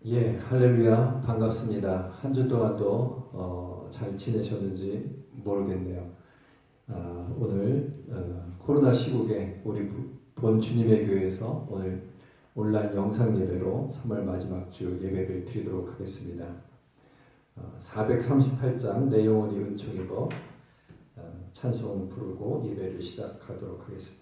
할렐루야, 반갑습니다. 한 주 동안도 잘 지내셨는지 모르겠네요. 오늘 코로나 시국에 우리 본 주님의 교회에서 오늘 온라인 영상 예배로 3월 마지막 주 예배를 드리도록 하겠습니다. 438장 내 영혼이 은총이고 찬송 부르고 예배를 시작하도록 하겠습니다.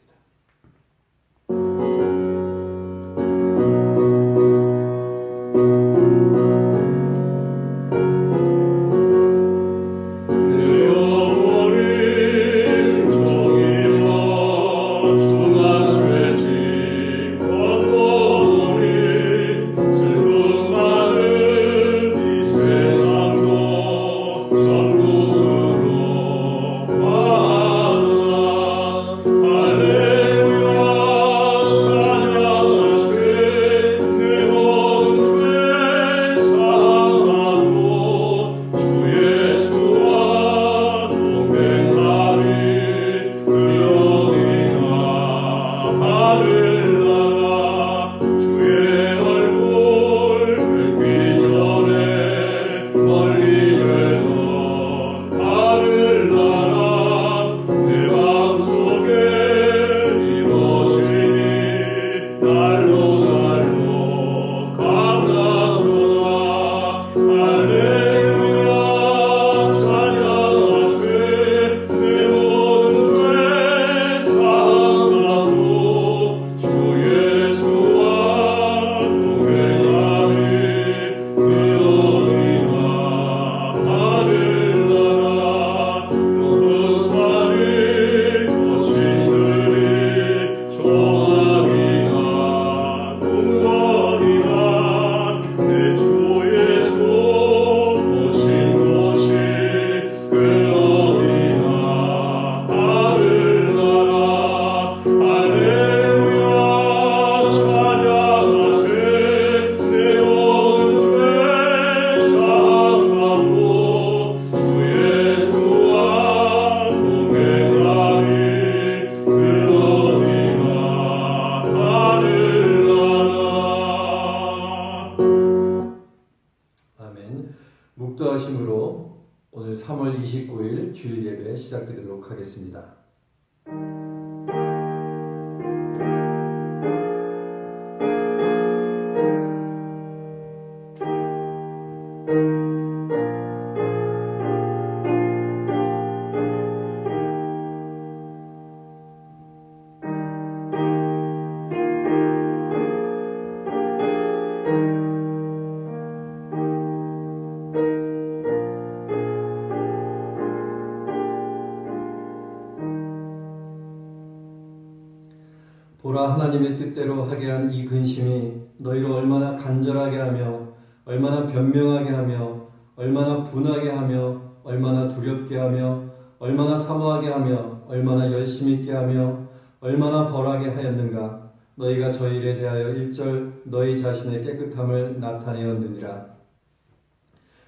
묵도하심으로 오늘 3월 29일 주일 예배 시작드리도록 하겠습니다. 보라, 하나님의 뜻대로 하게 한 이 근심이 너희를 얼마나 간절하게 하며 얼마나 변명하게 하며 얼마나 분하게 하며 얼마나 두렵게 하며 얼마나 사모하게 하며 얼마나 열심히 있게 하며 얼마나 벌하게 하였는가. 너희가 저 일에 대하여 1절 너희 자신의 깨끗함을 나타내었느니라.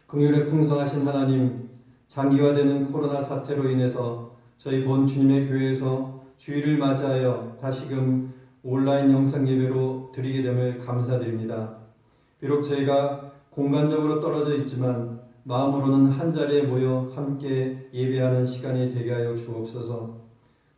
긍휼에 풍성하신 하나님, 장기화되는 코로나 사태로 인해서 저희 본 주님의 교회에서 주일을 맞이하여 다시금 온라인 영상 예배로 드리게 됨을 감사드립니다. 비록 저희가 공간적으로 떨어져 있지만 마음으로는 한자리에 모여 함께 예배하는 시간이 되게 하여 주옵소서.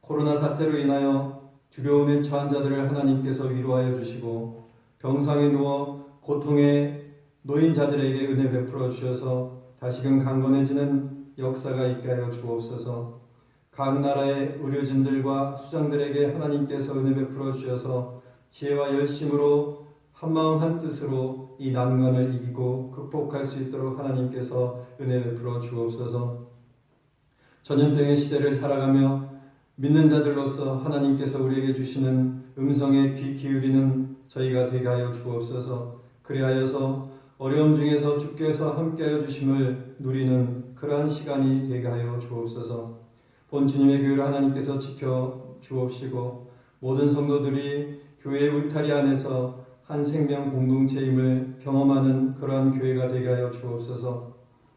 코로나 사태로 인하여 두려움에 처한 자들을 하나님께서 위로하여 주시고 병상에 누워 고통에 놓인 자들에게 은혜 베풀어 주셔서 다시금 강건해지는 역사가 있게 하여 주옵소서. 각 나라의 의료진들과 수장들에게 하나님께서 은혜 베풀어 주셔서 지혜와 열심으로 한마음 한뜻으로 이 난관을 이기고 극복할 수 있도록 하나님께서 은혜 베풀어 주옵소서. 전염병의 시대를 살아가며 믿는 자들로서 하나님께서 우리에게 주시는 음성에 귀 기울이는 저희가 되게 하여 주옵소서. 그리하여서 어려움 중에서 주께서 함께하여 주심을 누리는 그러한 시간이 되게 하여 주옵소서. 본 주님의 교회를 하나님께서 지켜 주옵시고 모든 성도들이 교회의 울타리 안에서 한 생명 공동체임을 경험하는 그러한 교회가 되게 하여 주옵소서.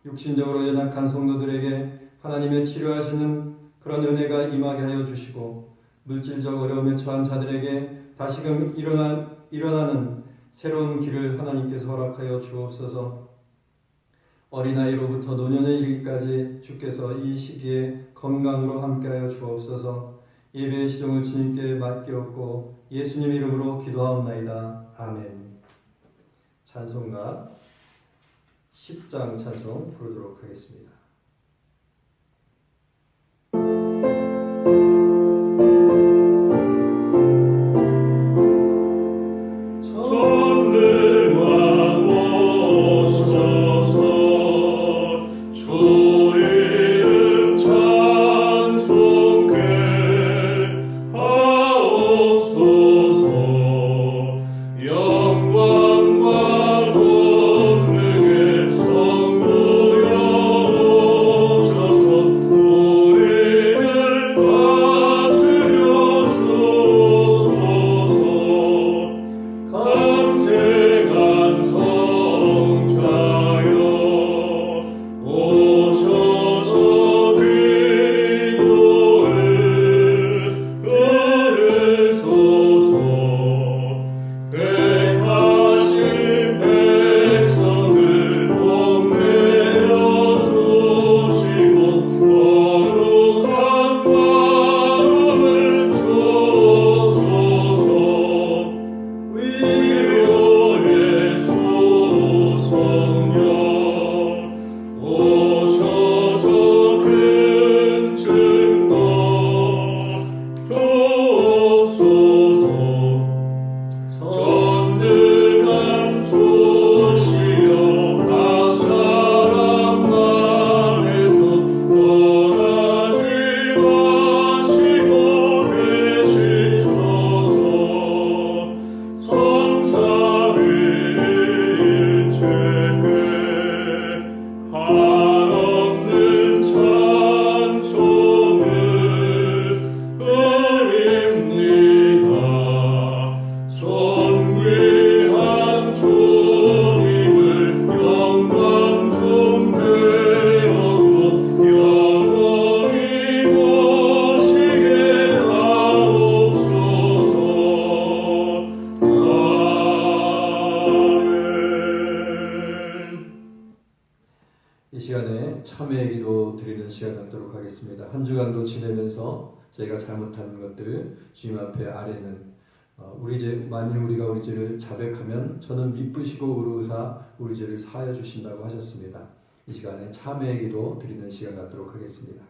육신적으로 연약한 성도들에게 하나님의 치료하시는 그런 은혜가 임하게 하여 주시고 물질적 어려움에 처한 자들에게 다시금 일어나는 새로운 길을 하나님께서 허락하여 주옵소서. 어린아이로부터 노년에 이르기까지 주께서 이 시기에 건강으로 함께하여 주옵소서. 예배의 시종을 주님께 맡기옵고 예수님 이름으로 기도하옵나이다. 아멘. 찬송가 10장 찬송 부르도록 하겠습니다. 이 시간에 참회의 기도 드리는 시간 갖도록 하겠습니다. 한 주간도 지내면서 저희가 잘못한 것들 주님 앞에 아뢰는 우리 죄, 만일 우리가 우리 죄를 자백하면 저는 미쁘시고 의로우사 우리 죄를 사하여 주신다고 하셨습니다. 이 시간에 참회의 기도 드리는 시간 갖도록 하겠습니다.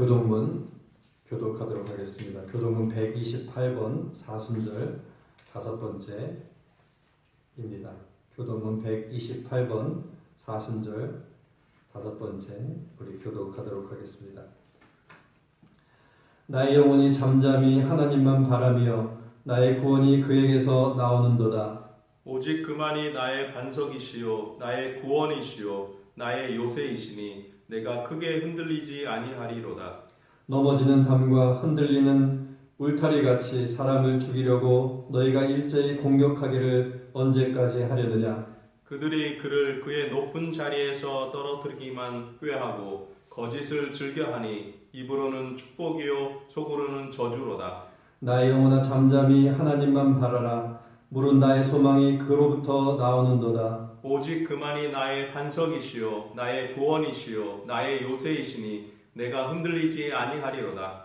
교동문 교독하도록 하겠습니다. 교동문 128번 사순절 5번째입니다. 교동문 128번 사순절 5번째 우리 교독하도록 하겠습니다. 나의 영혼이 잠잠히 하나님만 바라며 나의 구원이 그에게서 나오는도다. 오직 그만이 나의 반석이시요 나의 구원이시요 나의 요새이시니 내가 크게 흔들리지 아니하리로다. 넘어지는 담과 흔들리는 울타리같이 사람을 죽이려고 너희가 일제히 공격하기를 언제까지 하려느냐. 그들이 그를 그의 높은 자리에서 떨어뜨리기만 꾀하고 거짓을 즐겨하니 입으로는 축복이요 속으로는 저주로다. 나의 영혼아 잠잠히 하나님만 바라라. 물은 나의 소망이 그로부터 나오는도다. 오직 그만이 나의 반석이시요 나의 구원이시요 나의 요새이시니 내가 흔들리지 아니하리로다.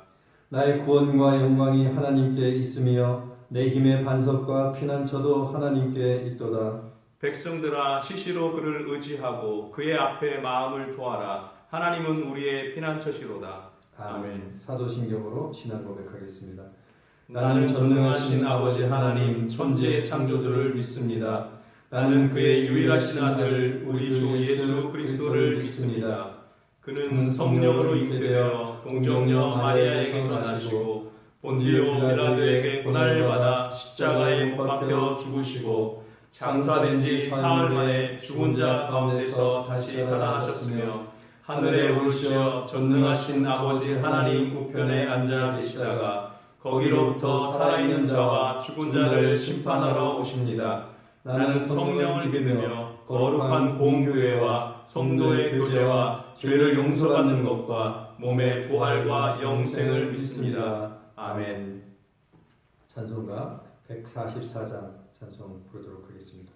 나의 구원과 영광이 하나님께 있으며 내 힘의 반석과 피난처도 하나님께 있도다. 백성들아 시시로 그를 의지하고 그의 앞에 마음을 토하라. 하나님은 우리의 피난처시로다. 아멘. 사도신경으로 신앙 고백하겠습니다. 나는 전능하신 아버지 하나님 천지의 창조주를 믿습니다. 나는 그의 유일하신 아들 우리 주 예수 그리스도를 믿습니다. 그는 성령으로 잉태되어 동정녀 마리아에게서 나시고 본디오 빌라도에게 고난을 받아 십자가에 못 박혀 죽으시고 장사된 지 사흘 만에 죽은 자 가운데서 다시 살아나셨으며 하늘에 오르시어 전능하신 아버지 하나님 우편에 앉아 계시다가 거기로부터 살아있는 자와 죽은 자를 심판하러 오십니다. 나는 성령을 믿으며 거룩한 공교회와 성도의 교제와 죄를 용서받는 것과 몸의 부활과 영생을 믿습니다. 아멘. 찬송가 144장 찬송 부르도록 하겠습니다.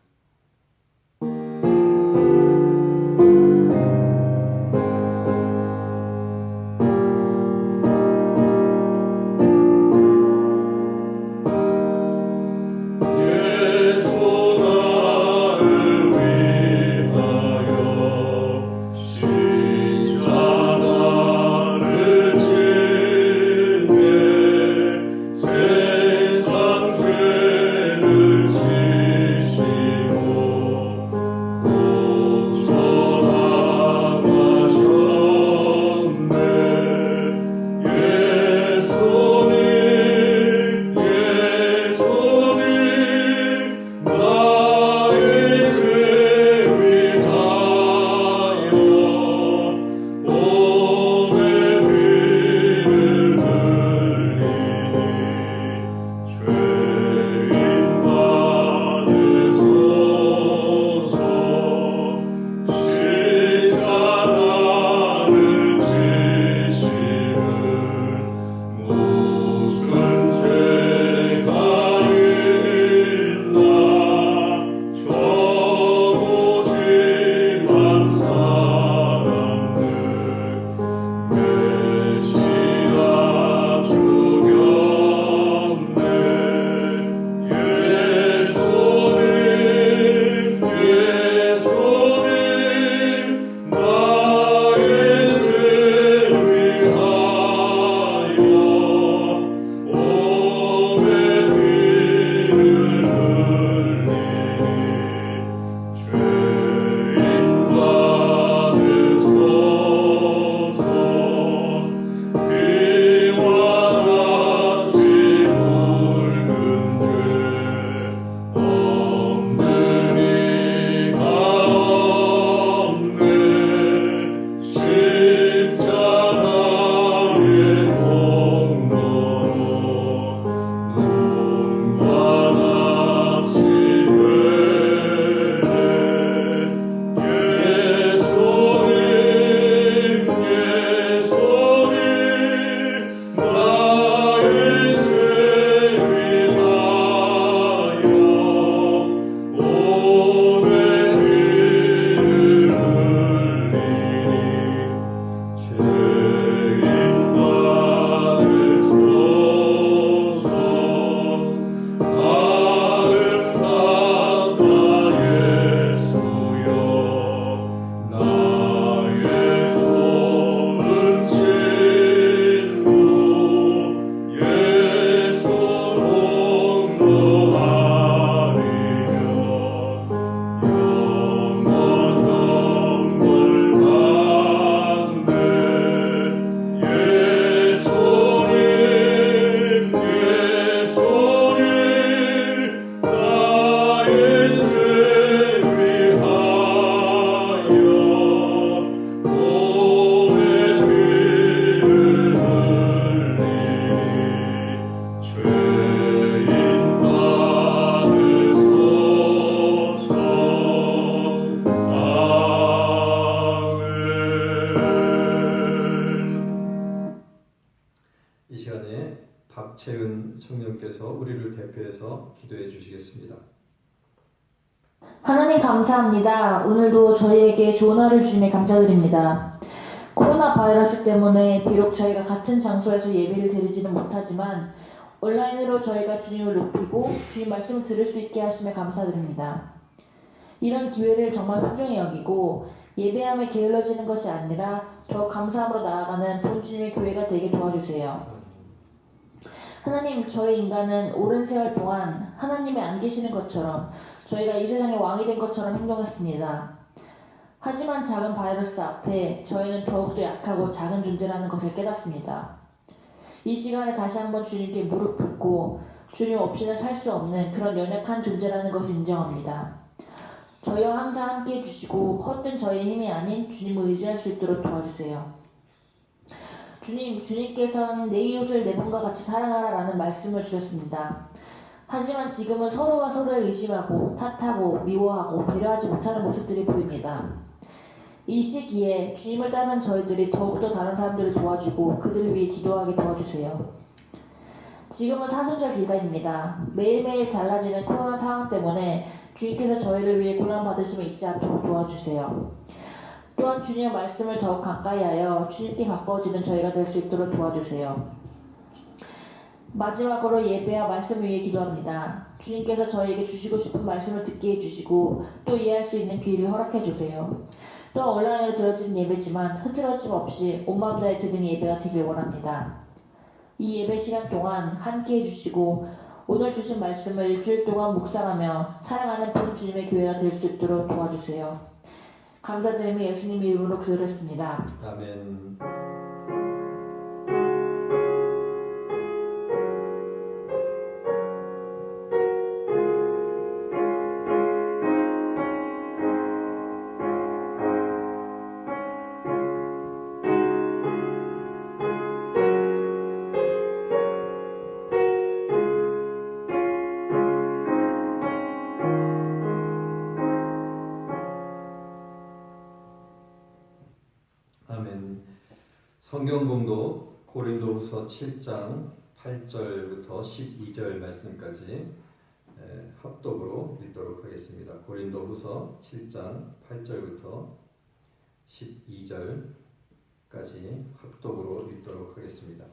박채은 성령께서 우리를 대표해서 기도해 주시겠습니다. 하나님 감사합니다. 오늘도 저희에게 좋은 하루를 주심에 감사드립니다. 코로나 바이러스 때문에 비록 저희가 같은 장소에서 예배를 드리지는 못하지만 온라인으로 저희가 주님을 높이고 주님 말씀을 들을 수 있게 하심에 감사드립니다. 이런 기회를 정말 소중히 여기고 예배함에 게을러지는 것이 아니라 더 감사함으로 나아가는 본 주님의 교회가 되게 도와주세요. 하나님, 저희 인간은 오랜 세월 동안 하나님이 안 계시는 것처럼 저희가 이 세상의 왕이 된 것처럼 행동했습니다. 하지만 작은 바이러스 앞에 저희는 더욱더 약하고 작은 존재라는 것을 깨닫습니다. 이 시간에 다시 한번 주님께 무릎 꿇고 주님 없이는 살 수 없는 그런 연약한 존재라는 것을 인정합니다. 저희와 항상 함께 해주시고 헛된 저희의 힘이 아닌 주님을 의지할 수 있도록 도와주세요. 주님께서는 내 이웃을 내 몸과 같이 사랑하라라는 말씀을 주셨습니다. 하지만 지금은 서로가 서로를 의심하고 탓하고 미워하고 배려하지 못하는 모습들이 보입니다. 이 시기에 주님을 따르는 저희들이 더욱더 다른 사람들을 도와주고 그들을 위해 기도하게 도와주세요. 지금은 사순절 기간입니다. 매일매일 달라지는 코로나 상황 때문에 주님께서 저희를 위해 고난받으심을 잊지 않도록 도와주세요. 또한 주님의 말씀을 더욱 가까이 하여 주님께 가까워지는 저희가 될 수 있도록 도와주세요. 마지막으로 예배와 말씀 위에 기도합니다. 주님께서 저희에게 주시고 싶은 말씀을 듣게 해주시고 또 이해할 수 있는 귀를 허락해 주세요. 또한 온라인으로 들어지는 예배지만 흐트러짐 없이 온 마음 다해 드리는 예배가 되길 원합니다. 이 예배 시간 동안 함께 해주시고 오늘 주신 말씀을 일주일 동안 묵상하며 사랑하는 본 주님의 교회가 될 수 있도록 도와주세요. 감사드리며 예수님 이름으로 기도했습니다. 아멘. 아멘. 성경 공독 고린도후서 7장 8절부터 12절 말씀까지 합독으로 읽도록 하겠습니다. 고린도후서 7장 8절부터 12절까지 합독으로 읽도록 하겠습니다.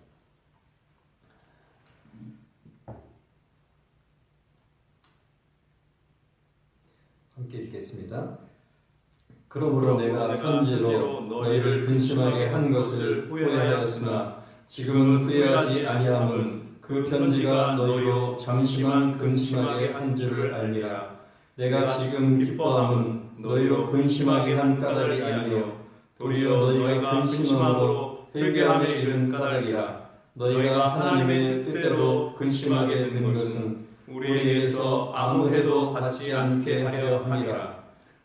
함께 읽겠습니다. 그러므로 내가 편지로 너희를 근심하게 한 것을 후회하였으나 지금은 후회하지 아니함은 그 편지가 너희로 잠시만 근심하게 한 줄을 알미라. 내가 지금 기뻐함은 너희로 근심하게 한 까닭이 아니요 도리어 너희가 근심함으로 회개함에 이른 까닭이라. 너희가 하나님의 뜻대로 근심하게 된 것은 우리에게서 아무 해도 받지 않게 하려 함이라.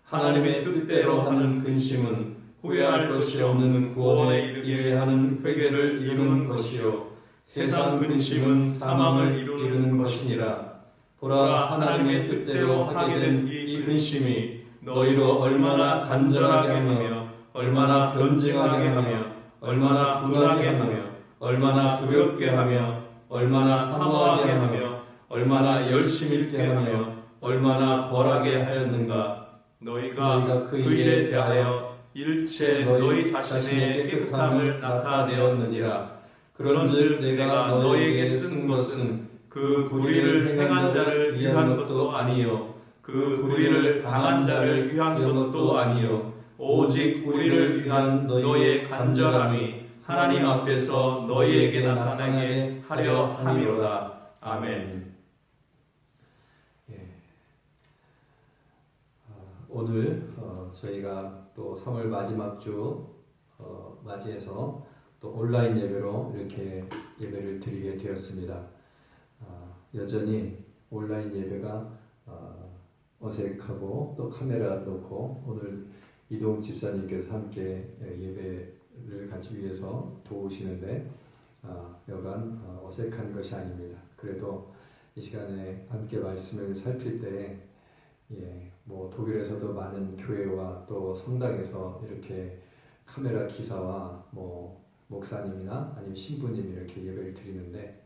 하나님의 뜻대로 하는 근심은 후회할 것이 없는 구원에 이르게 하는 회개를 이루는 것이요 세상 근심은 사망을 이루는 것이니라. 보라, 하나님의 뜻대로 하게 된 이 근심이 너희로 얼마나 간절하게 하며 얼마나 변증하게 하며 얼마나 분하게 하며 얼마나 두렵게 하며 얼마나 사모하게 하며 얼마나 열심 있게 하며 얼마나 벌하게 하였는가. 너희가 그 일에 대하여 일체 너희 자신의 깨끗함을 나타내었느니라. 그런즉 내가 너희에게 쓴 것은 그 불의를 행한 자를 위한 것도 아니요 그 불의를 당한 자를 위한 것도 아니요 오직 우리를 위한 너희의 간절함이 하나님 앞에서 너희에게 나타나게 하려 함이로다. 아멘. 오늘 저희가 또 3월 마지막 주 맞이해서 또 온라인 예배로 이렇게 예배를 드리게 되었습니다. 여전히 온라인 예배가 어색하고 또 카메라 놓고 오늘 이동 집사님께서 함께 예배를 같이 위해서 도우시는데 여간 어색한 것이 아닙니다. 그래도 이 시간에 함께 말씀을 살필 때 뭐 독일에서도 많은 교회와 또 성당에서 이렇게 카메라 기사와 뭐 목사님이나 아니면 신부님이 이렇게 예배를 드리는데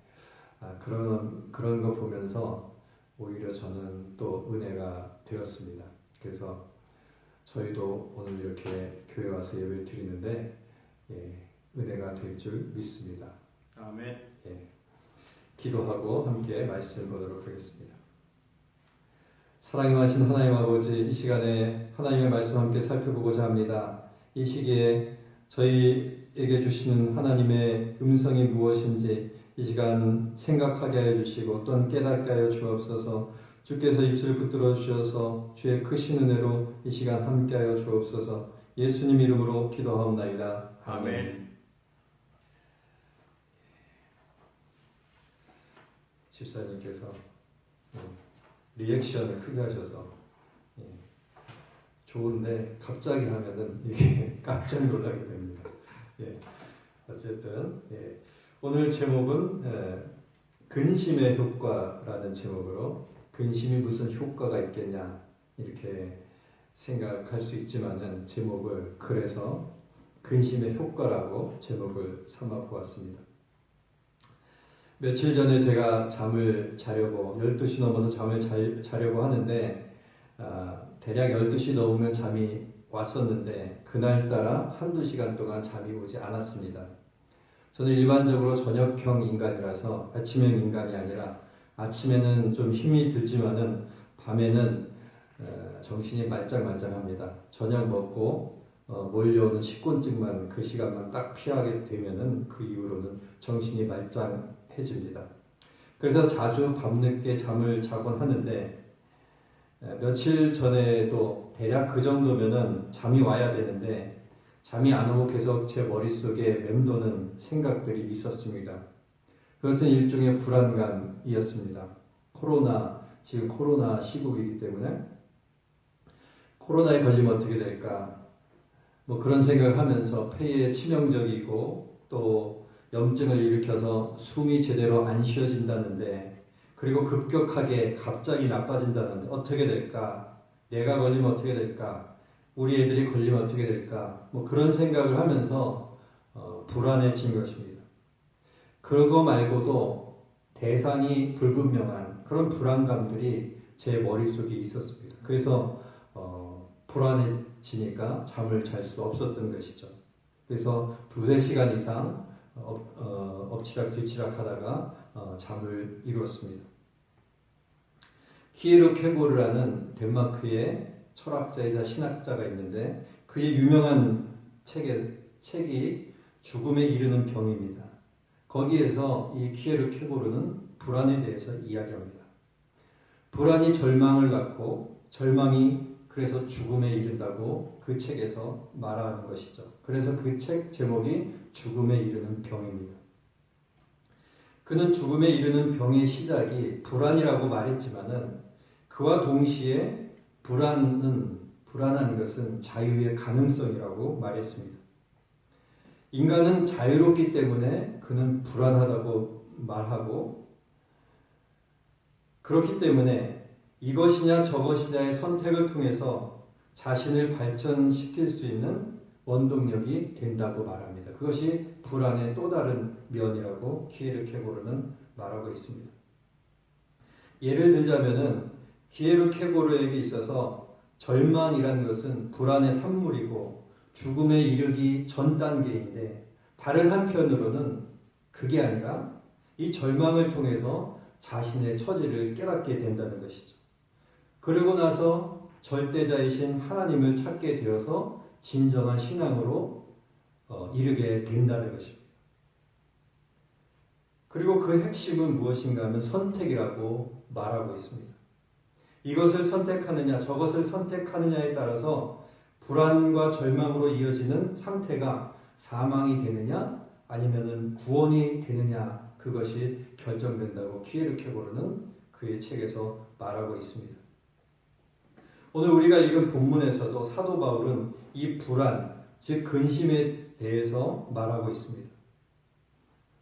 그런 거 보면서 오히려 저는 또 은혜가 되었습니다. 그래서 저희도 오늘 이렇게 교회 와서 예배를 드리는데 은혜가 될 줄 믿습니다. 아멘. 기도하고 함께 말씀 보도록 하겠습니다. 사랑이 많으신 하나님 아버지, 이 시간에 하나님의 말씀 함께 살펴보고자 합니다. 이 시기에 저희에게 주시는 하나님의 음성이 무엇인지 이 시간 생각하게 하여 주시고 또한 깨닫게 하여 주옵소서. 주께서 입술을 붙들어 주셔서 주의 크신 은혜로 이 시간 함께 하여 주옵소서. 예수님 이름으로 기도하옵나이다. 아멘. 집사님께서 리액션을 크게 하셔서 좋은데 갑자기 하면은 이게 깜짝 놀라게 됩니다. 어쨌든 오늘 제목은 근심의 효과라는 제목으로 근심이 무슨 효과가 있겠냐 이렇게 생각할 수 있지만은 제목을 그래서 근심의 효과라고 제목을 삼아 보았습니다. 며칠 전에 제가 잠을 자려고 12시 넘어서 잠을 자려고 하는데 대략 12시 넘으면 잠이 왔었는데 그날따라 한두 시간 동안 잠이 오지 않았습니다. 저는 일반적으로 저녁형 인간이라서 아침형 인간이 아니라 아침에는 좀 힘이 들지만은 밤에는 정신이 말짱말짱합니다. 저녁 먹고 몰려오는 식곤증만 그 시간만 딱 피하게 되면은 그 이후로는 정신이 말짱해집니다. 그래서 자주 밤늦게 잠을 자곤 하는데 며칠 전에도 대략 그 정도면은 잠이 와야 되는데 잠이 안 오고 계속 제 머릿속에 맴도는 생각들이 있었습니다. 그것은 일종의 불안감이었습니다. 지금 코로나 시국이기 때문에 코로나에 걸리면 어떻게 될까? 뭐 그런 생각을 하면서 폐에 치명적이고 또 염증을 일으켜서 숨이 제대로 안 쉬어진다는데 그리고 급격하게 갑자기 나빠진다는데 어떻게 될까? 내가 걸리면 어떻게 될까? 우리 애들이 걸리면 어떻게 될까? 뭐 그런 생각을 하면서 불안해진 것입니다. 그거 말고도 대상이 불분명한 그런 불안감들이 제 머릿속에 있었습니다. 그래서 불안해지니까 잠을 잘 수 없었던 것이죠. 그래서 2-3시간 이상 엎치락 뒤치락 하다가 잠을 이루었습니다. 키에르 케고르라는 덴마크의 철학자이자 신학자가 있는데 그의 유명한 책이 죽음에 이르는 병입니다. 거기에서 이 키에르 케고르는 불안에 대해서 이야기합니다. 불안이 절망을 갖고 절망이 그래서 죽음에 이른다고 그 책에서 말하는 것이죠. 그래서 그 책 제목이 죽음에 이르는 병입니다. 그는 죽음에 이르는 병의 시작이 불안이라고 말했지만은 그와 동시에 불안한 것은 자유의 가능성이라고 말했습니다. 인간은 자유롭기 때문에 그는 불안하다고 말하고 그렇기 때문에 이것이냐 저것이냐의 선택을 통해서 자신을 발전시킬 수 있는 원동력이 된다고 말합니다. 그것이 불안의 또 다른 면이라고 키에르 케고르는 말하고 있습니다. 예를 들자면은 키에르 케고르에게 있어서 절망이라는 것은 불안의 산물이고 죽음에 이르기 전 단계인데 다른 한편으로는 그게 아니라 이 절망을 통해서 자신의 처지를 깨닫게 된다는 것이죠. 그러고 나서 절대자이신 하나님을 찾게 되어서 진정한 신앙으로 이르게 된다는 것입니다. 그리고 그 핵심은 무엇인가 하면 선택이라고 말하고 있습니다. 이것을 선택하느냐 저것을 선택하느냐에 따라서 불안과 절망으로 이어지는 상태가 사망이 되느냐 아니면은 구원이 되느냐 그것이 결정된다고 키에르 케고르는 그의 책에서 말하고 있습니다. 오늘 우리가 읽은 본문에서도 사도 바울은 이 불안, 즉 근심에 대해서 말하고 있습니다.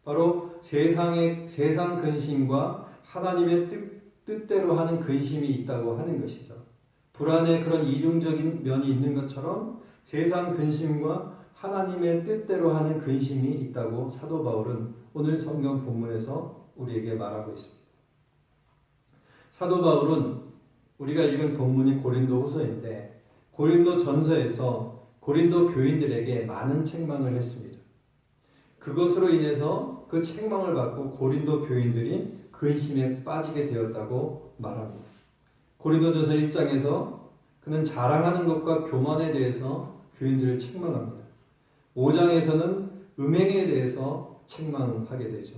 바로 세상 근심과 하나님의 뜻대로 하는 근심이 있다고 하는 것이죠. 불안의 그런 이중적인 면이 있는 것처럼 세상 근심과 하나님의 뜻대로 하는 근심이 있다고 사도 바울은 오늘 성경 본문에서 우리에게 말하고 있습니다. 사도 바울은 우리가 읽은 본문이 고린도 후서인데 고린도 전서에서 고린도 교인들에게 많은 책망을 했습니다. 그것으로 인해서 그 책망을 받고 고린도 교인들이 근심에 빠지게 되었다고 말합니다. 고린도전서 1장에서 그는 자랑하는 것과 교만에 대해서 교인들을 책망합니다. 5장에서는 음행에 대해서 책망하게 되죠.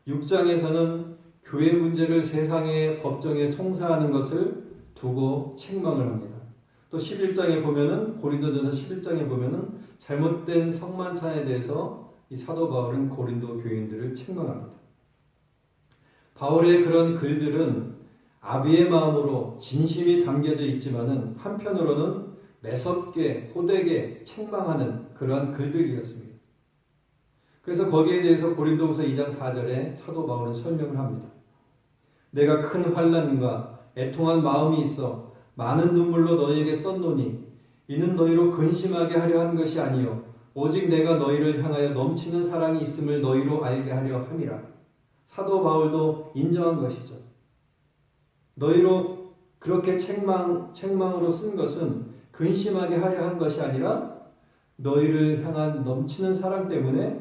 6장에서는 교회 문제를 세상의 법정에 송사하는 것을 두고 책망을 합니다. 또 11장에 보면은 고린도전서 11장에 보면은 잘못된 성만찬에 대해서 이 사도 바울은 고린도 교인들을 책망합니다. 바울의 그런 글들은 아비의 마음으로 진심이 담겨져 있지만은 한편으로는 매섭게 호되게 책망하는 그러한 글들이었습니다. 그래서 거기에 대해서 고린도후서 2장 4절에 사도 바울은 설명을 합니다. 내가 큰 환난과 애통한 마음이 있어 많은 눈물로 너희에게 썼노니 이는 너희로 근심하게 하려 한 것이 아니요 오직 내가 너희를 향하여 넘치는 사랑이 있음을 너희로 알게 하려 함이라. 사도 바울도 인정한 것이죠. 너희로 그렇게 책망으로 쓴 것은 근심하게 하려 한 것이 아니라 너희를 향한 넘치는 사랑 때문에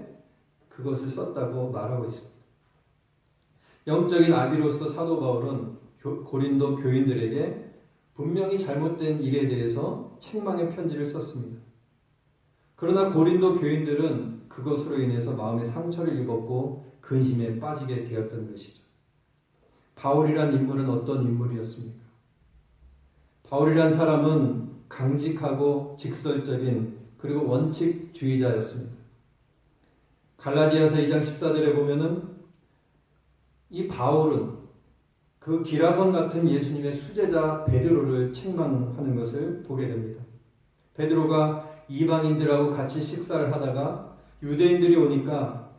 그것을 썼다고 말하고 있습니다. 영적인 아비로서 사도 바울은 고린도 교인들에게 분명히 잘못된 일에 대해서 책망의 편지를 썼습니다. 그러나 고린도 교인들은 그것으로 인해서 마음의 상처를 입었고 근심에 빠지게 되었던 것이죠. 바울이란 인물은 어떤 인물이었습니까? 바울이란 사람은 강직하고 직설적인 그리고 원칙주의자였습니다. 갈라디아서 2장 14절에 보면은 이 바울은 그 기라성 같은 예수님의 수제자 베드로를 책망하는 것을 보게 됩니다. 베드로가 이방인들하고 같이 식사를 하다가 유대인들이 오니까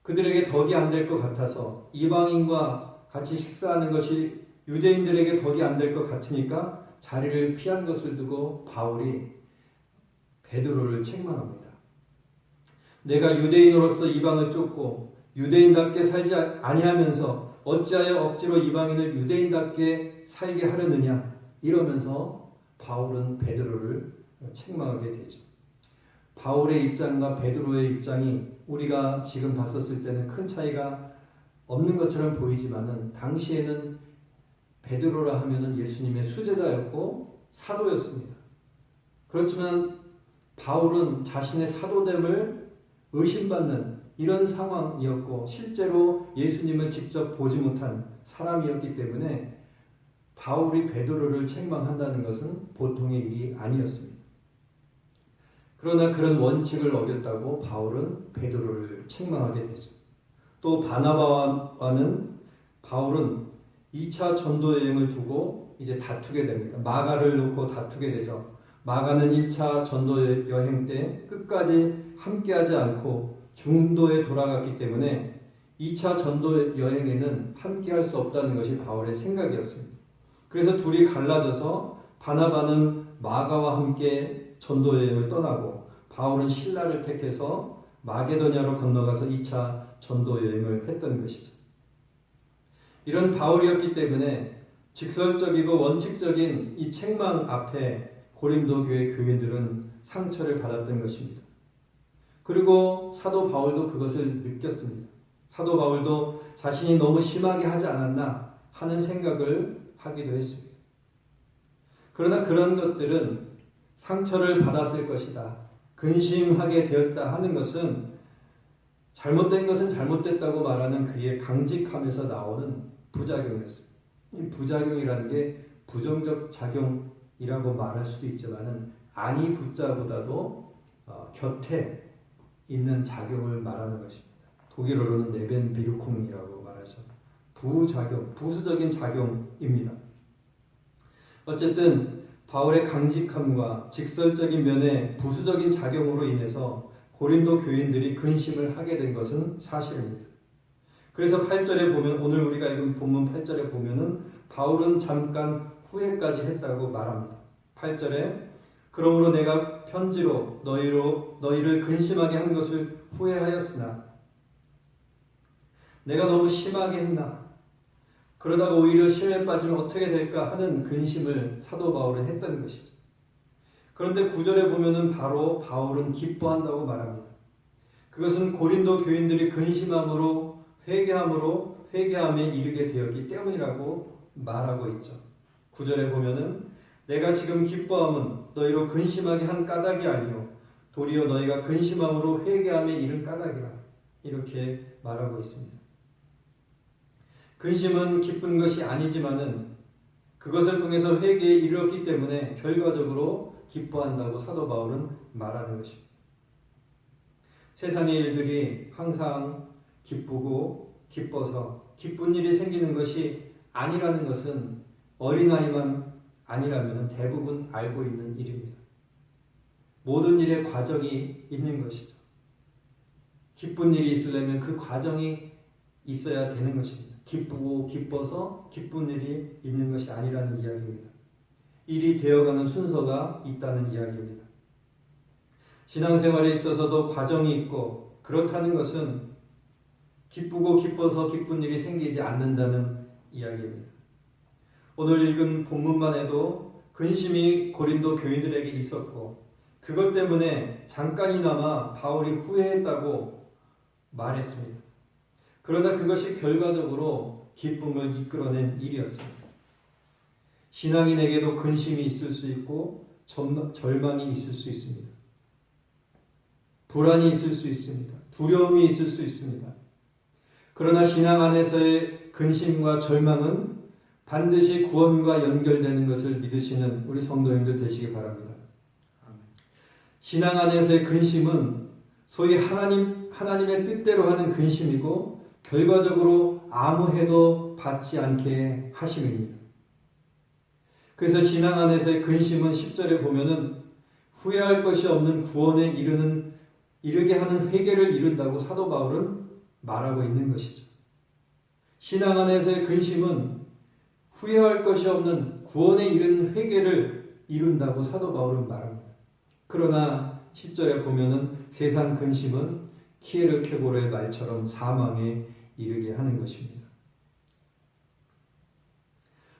그들에게 덕이 안 될 것 같아서 이방인과 같이 식사하는 것이 유대인들에게 덕이 안 될 것 같으니까 자리를 피한 것을 두고 바울이 베드로를 책망합니다. 내가 유대인으로서 이방을 쫓고 유대인답게 살지 아니하면서 어찌하여 억지로 이방인을 유대인답게 살게 하려느냐 이러면서 바울은 베드로를 책망하게 되죠. 바울의 입장과 베드로의 입장이 우리가 지금 봤었을 때는 큰 차이가 없는 것처럼 보이지만은 당시에는 베드로라 하면은 예수님의 수제자였고 사도였습니다. 그렇지만 바울은 자신의 사도됨을 의심받는 이런 상황이었고 실제로 예수님을 직접 보지 못한 사람이었기 때문에 바울이 베드로를 책망한다는 것은 보통의 일이 아니었습니다. 그러나 그런 원칙을 어겼다고 바울은 베드로를 책망하게 되죠. 또 바나바와는 바울은 2차 전도 여행을 두고 이제 다투게 됩니다. 마가를 놓고 다투게 되죠. 마가는 1차 전도 여행 때 끝까지 함께하지 않고 중도에 돌아갔기 때문에 2차 전도 여행에는 함께할 수 없다는 것이 바울의 생각이었습니다. 그래서 둘이 갈라져서 바나바는 마가와 함께 전도 여행을 떠나고 바울은 신라를 택해서 마게도냐로 건너가서 2차 전도 여행을 했던 것이죠. 이런 바울이었기 때문에 직설적이고 원칙적인 이 책망 앞에 고린도 교회 교인들은 상처를 받았던 것입니다. 그리고 사도 바울도 그것을 느꼈습니다. 사도 바울도 자신이 너무 심하게 하지 않았나 하는 생각을 하기도 했습니다. 그러나 그런 것들은 상처를 받았을 것이다, 근심하게 되었다 하는 것은 잘못된 것은 잘못됐다고 말하는 그의 강직함에서 나오는 부작용이었습니다. 이 부작용이라는 게 부정적 작용이라고 말할 수도 있지만은 아니 부자보다도 곁에 있는 작용을 말하는 것입니다. 독일어로는 네벤비르쿵이라고 말하죠. 부작용, 부수적인 작용입니다. 어쨌든 바울의 강직함과 직설적인 면의 부수적인 작용으로 인해서 고린도 교인들이 근심을 하게 된 것은 사실입니다. 그래서 8절에 보면 오늘 우리가 읽은 본문 8절에 보면은 바울은 잠깐 후회까지 했다고 말합니다. 8절에 그러므로 내가 편지로 너희를 근심하게 한 것을 후회하였으나 내가 너무 심하게 했나? 그러다가 오히려 심에 빠지면 어떻게 될까 하는 근심을 사도 바울은 했던 것이죠. 그런데 9절에 보면은 바로 바울은 기뻐한다고 말합니다. 그것은 고린도 교인들이 근심함으로 회개함에 이르게 되었기 때문이라고 말하고 있죠. 9절에 보면은 내가 지금 기뻐함은 너희로 근심하게 한 까닭이 아니요 도리어 너희가 근심함으로 회개함에 이른 까닭이라 이렇게 말하고 있습니다. 근심은 기쁜 것이 아니지만은 그것을 통해서 회개에 이르렀기 때문에 결과적으로 기뻐한다고 사도 바울은 말하는 것입니다. 세상의 일들이 항상 기쁘고 기뻐서 기쁜 일이 생기는 것이 아니라는 것은 어린아이만 아니라면 대부분 알고 있는 일입니다. 모든 일에 과정이 있는 것이죠. 기쁜 일이 있으려면 그 과정이 있어야 되는 것입니다. 기쁘고 기뻐서 기쁜 일이 있는 것이 아니라는 이야기입니다. 일이 되어가는 순서가 있다는 이야기입니다. 신앙생활에 있어서도 과정이 있고 그렇다는 것은 기쁘고 기뻐서 기쁜 일이 생기지 않는다는 이야기입니다. 오늘 읽은 본문만 해도 근심이 고린도 교인들에게 있었고 그것 때문에 잠깐이나마 바울이 후회했다고 말했습니다. 그러나 그것이 결과적으로 기쁨을 이끌어낸 일이었습니다. 신앙인에게도 근심이 있을 수 있고 절망이 있을 수 있습니다. 불안이 있을 수 있습니다. 두려움이 있을 수 있습니다. 그러나 신앙 안에서의 근심과 절망은 반드시 구원과 연결되는 것을 믿으시는 우리 성도님들 되시기 바랍니다. 신앙 안에서의 근심은 소위 하나님의 뜻대로 하는 근심이고 결과적으로 아무 해도 받지 않게 하심입니다. 그래서 신앙 안에서의 근심은 10절에 보면은 후회할 것이 없는 구원에 이르게 하는 회개를 이룬다고 사도 바울은 말하고 있는 것이죠. 신앙 안에서의 근심은 후회할 것이 없는 구원에 이르는 회개를 이룬다고 사도 바울은 말합니다. 그러나 10절에 보면은 세상 근심은 키에르케고르의 말처럼 사망에 이르게 하는 것입니다.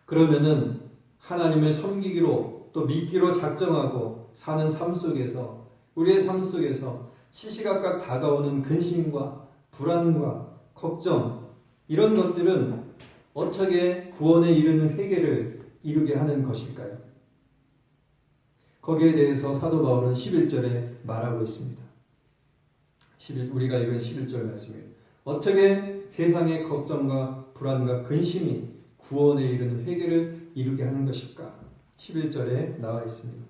그러면은 하나님을 섬기기로 또 믿기로 작정하고 사는 삶 속에서 우리의 삶 속에서 시시각각 다가오는 근심과 불안과 걱정 이런 것들은 어떻게 구원에 이르는 회개를 이루게 하는 것일까요? 거기에 대해서 사도 바울은 11절에 말하고 있습니다. 우리가 읽은 11절 말씀이에요. 어떻게 세상의 걱정과 불안과 근심이 구원에 이르는 회개를 이루게 하는 것일까? 11절에 나와 있습니다.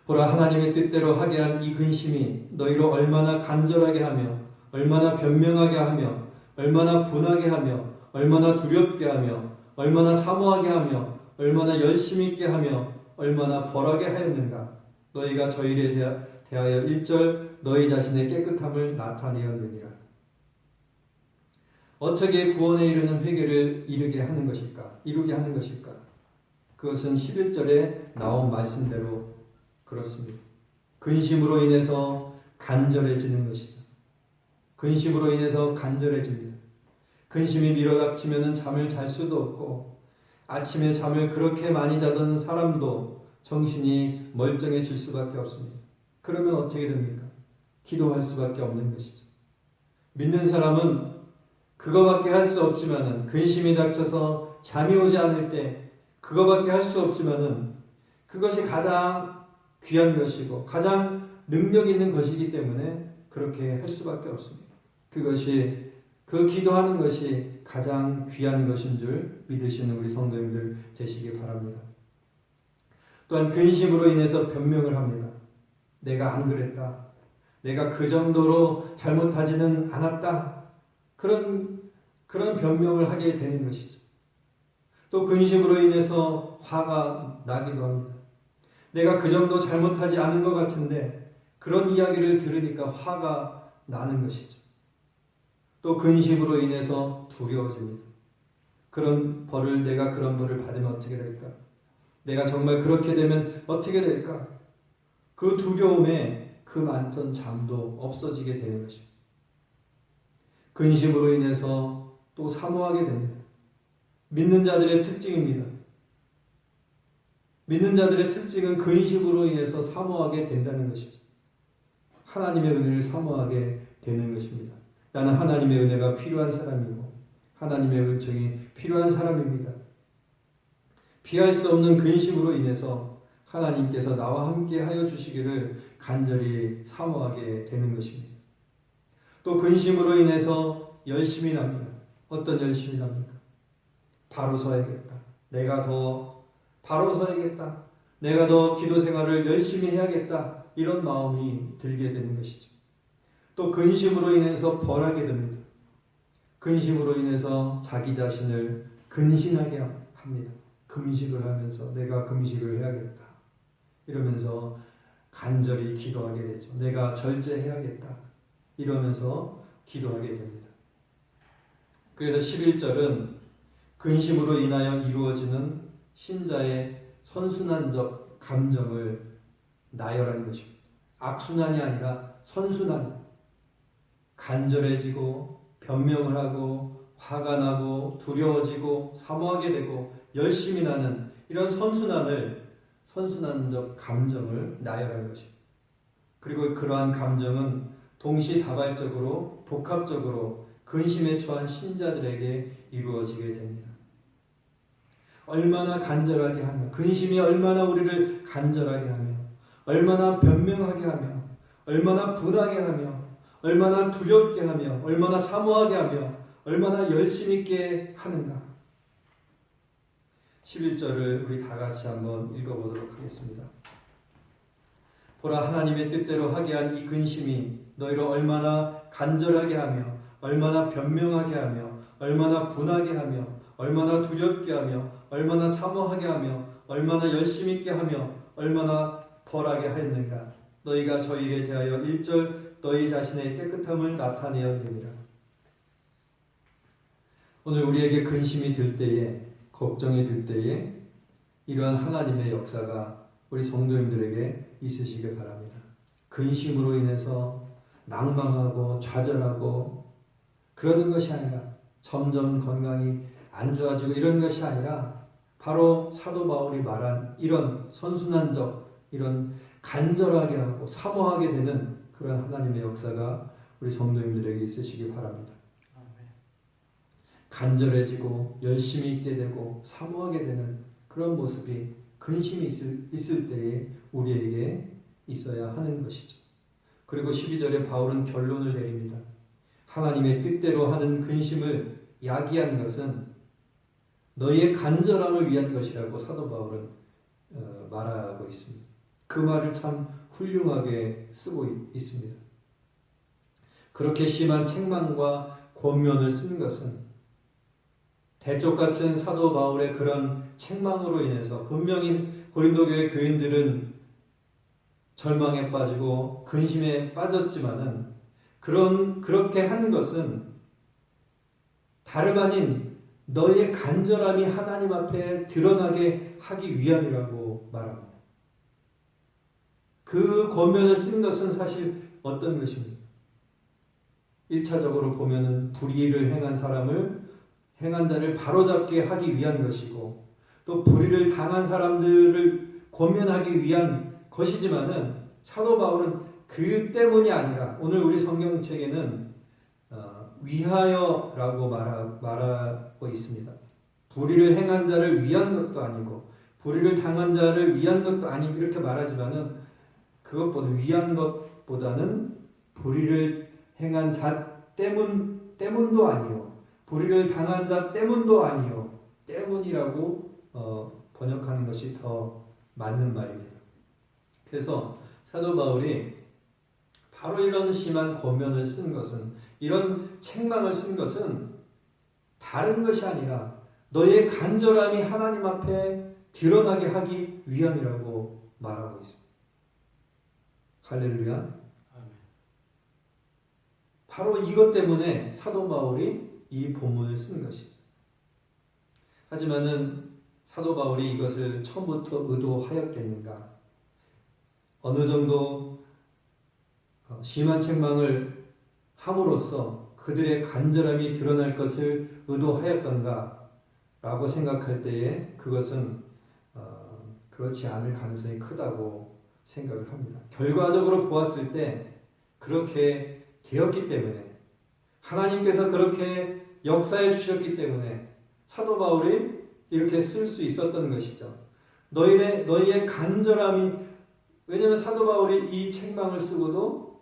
보라 하나님의 뜻대로 하게 한 이 근심이 너희로 얼마나 간절하게 하며 얼마나 변명하게 하며 얼마나 분하게 하며 얼마나 두렵게 하며 얼마나 사모하게 하며 얼마나 열심히 있게 하며 얼마나 벌하게 하였는가. 너희가 저 일에 대하여 1절 너희 자신의 깨끗함을 나타내었느니라. 어떻게 구원에 이르는 회개를 이루게 하는 것일까? 그것은 11절에 나온 말씀대로 그렇습니다. 근심으로 인해서 간절해지는 것이죠. 근심으로 인해서 간절해집니다. 근심이 밀어닥치면 잠을 잘 수도 없고 아침에 잠을 그렇게 많이 자던 사람도 정신이 멀쩡해질 수밖에 없습니다. 그러면 어떻게 됩니까? 기도할 수밖에 없는 것이죠. 믿는 사람은 그거밖에 할 수 없지만은 근심이 닥쳐서 잠이 오지 않을 때 그거밖에 할 수 없지만은 그것이 가장 귀한 것이고 가장 능력 있는 것이기 때문에 그렇게 할 수밖에 없습니다. 그 기도하는 것이 가장 귀한 것인 줄 믿으시는 우리 성도님들 되시기 바랍니다. 또한 근심으로 인해서 변명을 합니다. 내가 안 그랬다. 내가 그 정도로 잘못하지는 않았다. 그런 변명을 하게 되는 것이죠. 또 근심으로 인해서 화가 나기도 합니다. 내가 그 정도 잘못하지 않은 것 같은데 그런 이야기를 들으니까 화가 나는 것이죠. 또 근심으로 인해서 두려워집니다. 내가 그런 벌을 받으면 어떻게 될까? 내가 정말 그렇게 되면 어떻게 될까? 그 두려움에 그 많던 잠도 없어지게 되는 것입니다. 근심으로 인해서 또 사모하게 됩니다. 믿는 자들의 특징입니다. 믿는 자들의 특징은 근심으로 인해서 사모하게 된다는 것이죠. 하나님의 은혜를 사모하게 되는 것입니다. 나는 하나님의 은혜가 필요한 사람이고 하나님의 은총이 필요한 사람입니다. 피할 수 없는 근심으로 인해서 하나님께서 나와 함께 하여 주시기를 간절히 사모하게 되는 것입니다. 또 근심으로 인해서 열심이 납니다. 어떤 열심이 납니까? 바로 서야겠다. 내가 더 바로 서야겠다. 내가 더 기도 생활을 열심히 해야겠다. 이런 마음이 들게 되는 것이죠. 또 근심으로 인해서 벌하게 됩니다. 근심으로 인해서 자기 자신을 근신하게 합니다. 금식을 하면서 내가 금식을 해야겠다. 이러면서 간절히 기도하게 되죠. 내가 절제해야겠다. 이러면서 기도하게 됩니다. 그래서 11절은 근심으로 인하여 이루어지는 신자의 선순환적 감정을 나열하는 것입니다. 악순환이 아니라 선순환. 간절해지고 변명을 하고 화가 나고 두려워지고 사모하게 되고 열심히 나는 이런 선순환적 감정을 나열하는 것입니다. 그리고 그러한 감정은 동시다발적으로 복합적으로 근심에 처한 신자들에게 이루어지게 됩니다. 얼마나 간절하게 하며 근심이 얼마나 우리를 간절하게 하며 얼마나 변명하게 하며 얼마나 분하게 하며 얼마나 두렵게 하며 얼마나 사모하게 하며 얼마나 열심 있게 하는가. 11절을 우리 다 같이 한번 읽어보도록 하겠습니다. 보라, 하나님의 뜻대로 하게 한 이 근심이 너희를 얼마나 간절하게 하며 얼마나 변명하게 하며 얼마나 분하게 하며 얼마나 두렵게 하며 얼마나 사모하게 하며 얼마나 열심 있게 하며 얼마나 벌하게 하였는가. 너희가 저 일에 대하여 1절 너희 자신의 깨끗함을 나타내야 됩니다. 오늘 우리에게 근심이 들 때에 걱정이 들 때에 이러한 하나님의 역사가 우리 성도님들에게 있으시길 바랍니다. 근심으로 인해서 낭망하고 좌절하고 그러는 것이 아니라 점점 건강이 안 좋아지고 이런 것이 아니라 바로 사도 바울이 말한 이런 선순환적 이런 간절하게 하고 사모하게 되는 그런 하나님의 역사가 우리 성도님들에게 있으시기 바랍니다. 간절해지고 열심히 있게 되고 사모하게 되는 그런 모습이 근심이 있을 때에 우리에게 있어야 하는 것이죠. 그리고 12절에 바울은 결론을 내립니다. 하나님의 뜻대로 하는 근심을 야기한 것은 너희의 간절함을 위한 것이라고 사도 바울은 말하고 있습니다. 그 말을 참 훌륭하게 쓰고 있습니다. 그렇게 심한 책망과 권면을 쓴 것은 대쪽 같은 사도 바울의 그런 책망으로 인해서 분명히 고린도 교회 교인들은 절망에 빠지고 근심에 빠졌지만은 그렇게 한 것은 다름 아닌 너희의 간절함이 하나님 앞에 드러나게 하기 위함이라고 말합니다. 그 권면을 쓴 것은 사실 어떤 것입니까? 1차적으로 보면은 불의를 행한 자를 바로잡게 하기 위한 것이고 또 불의를 당한 사람들을 권면하기 위한 것이지만은 사도 바울은 그 때문이 아니라 오늘 우리 성경책에는 위하여라고 말하고 있습니다. 불의를 행한 자를 위한 것도 아니고 불의를 당한 자를 위한 것도 아니고 이렇게 말하지만은 그것보다 위한 것보다는 불의를 행한 자 때문도 아니요 불의를 당한 자 때문도 아니요 때문이라고 번역하는 것이 더 맞는 말입니다. 그래서 사도 바울이 바로 이런 심한 권면을 쓴 것은 이런 책망을 쓴 것은 다른 것이 아니라 너의 간절함이 하나님 앞에 드러나게 하기 위함이라고 말하고 있습니다. 할렐루야. 바로 이것 때문에 사도 바울이 이 본문을 쓴 것이죠. 하지만은 사도 바울이 이것을 처음부터 의도하였겠는가? 어느 정도 심한 책망을 함으로써 그들의 간절함이 드러날 것을 의도하였던가? 라고 생각할 때에 그것은 그렇지 않을 가능성이 크다고 생각을 합니다. 결과적으로 보았을 때 그렇게 되었기 때문에 하나님께서 그렇게 역사해 주셨기 때문에 사도 바울이 이렇게 쓸 수 있었던 것이죠. 너희의 간절함이, 왜냐하면 사도 바울이 이 책망을 쓰고도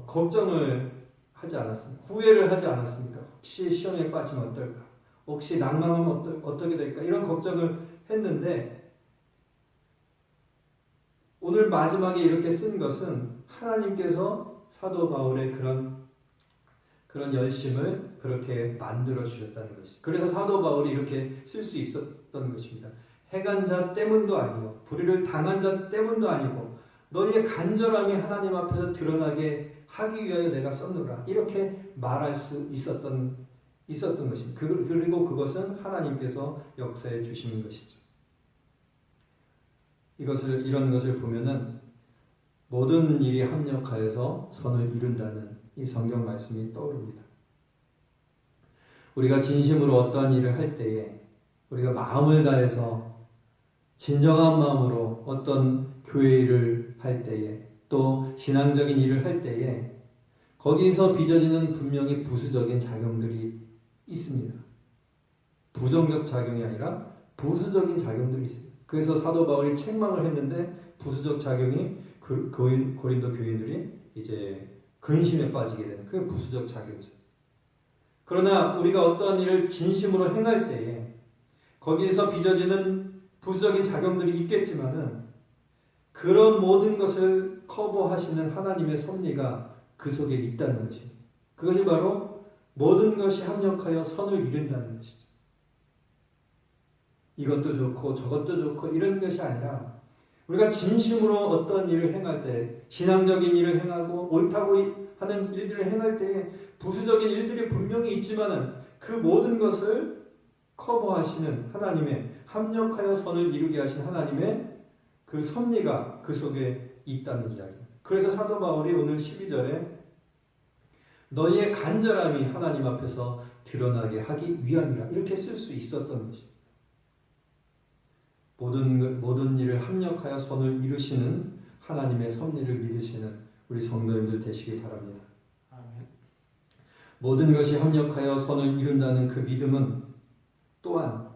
걱정을 하지 않았습니다. 후회를 하지 않았습니까? 혹시 시험에 빠지면 어떨까? 혹시 낭망하면 어떻게 될까? 이런 걱정을 했는데 오늘 마지막에 이렇게 쓴 것은 하나님께서 사도 바울의 그런 열심을 그렇게 만들어 주셨다는 것이죠. 그래서 사도 바울이 이렇게 쓸 수 있었던 것입니다. 해간 자 때문도 아니고 불의를 당한 자 때문도 아니고 너희의 간절함이 하나님 앞에서 드러나게 하기 위하여 내가 썼노라. 이렇게 말할 수 있었던 것입니다. 그리고 그것은 하나님께서 역사해 주시는 것이죠. 이런 것을 보면은 모든 일이 합력하여서 선을 이룬다는 이 성경 말씀이 떠오릅니다. 우리가 진심으로 어떠한 일을 할 때에 우리가 마음을 다해서 진정한 마음으로 어떤 교회 일을 할 때에 또 신앙적인 일을 할 때에 거기서 빚어지는 분명히 부수적인 작용들이 있습니다. 부정적 작용이 아니라 부수적인 작용들이 있습니다. 그래서 사도 바울이 책망을 했는데 부수적 작용이 고린도 교인들이 이제 근심에 빠지게 되는 그 부수적 작용이죠. 그러나 우리가 어떠한 일을 진심으로 행할 때에 거기에서 빚어지는 부수적인 작용들이 있겠지만은 그런 모든 것을 커버하시는 하나님의 섭리가 그 속에 있다는 것입니다. 그것이 바로 모든 것이 합력하여 선을 이룬다는 것이죠. 이것도 좋고 저것도 좋고 이런 것이 아니라 우리가 진심으로 어떤 일을 행할 때 신앙적인 일을 행하고 옳다고 하는 일들을 행할 때에 부수적인 일들이 분명히 있지만은 그 모든 것을 커버하시는 하나님의 합력하여 선을 이루게 하신 하나님의 그 섭리가 그 속에 있다는 이야기입니다. 그래서 사도 바울이 오늘 12절에 너희의 간절함이 하나님 앞에서 드러나게 하기 위함이라 이렇게 쓸 수 있었던 것입니다. 모든 일을 합력하여 선을 이루시는 하나님의 섭리를 믿으시는 우리 성도님들 되시기 바랍니다. 아멘. 모든 것이 합력하여 선을 이룬다는 그 믿음은 또한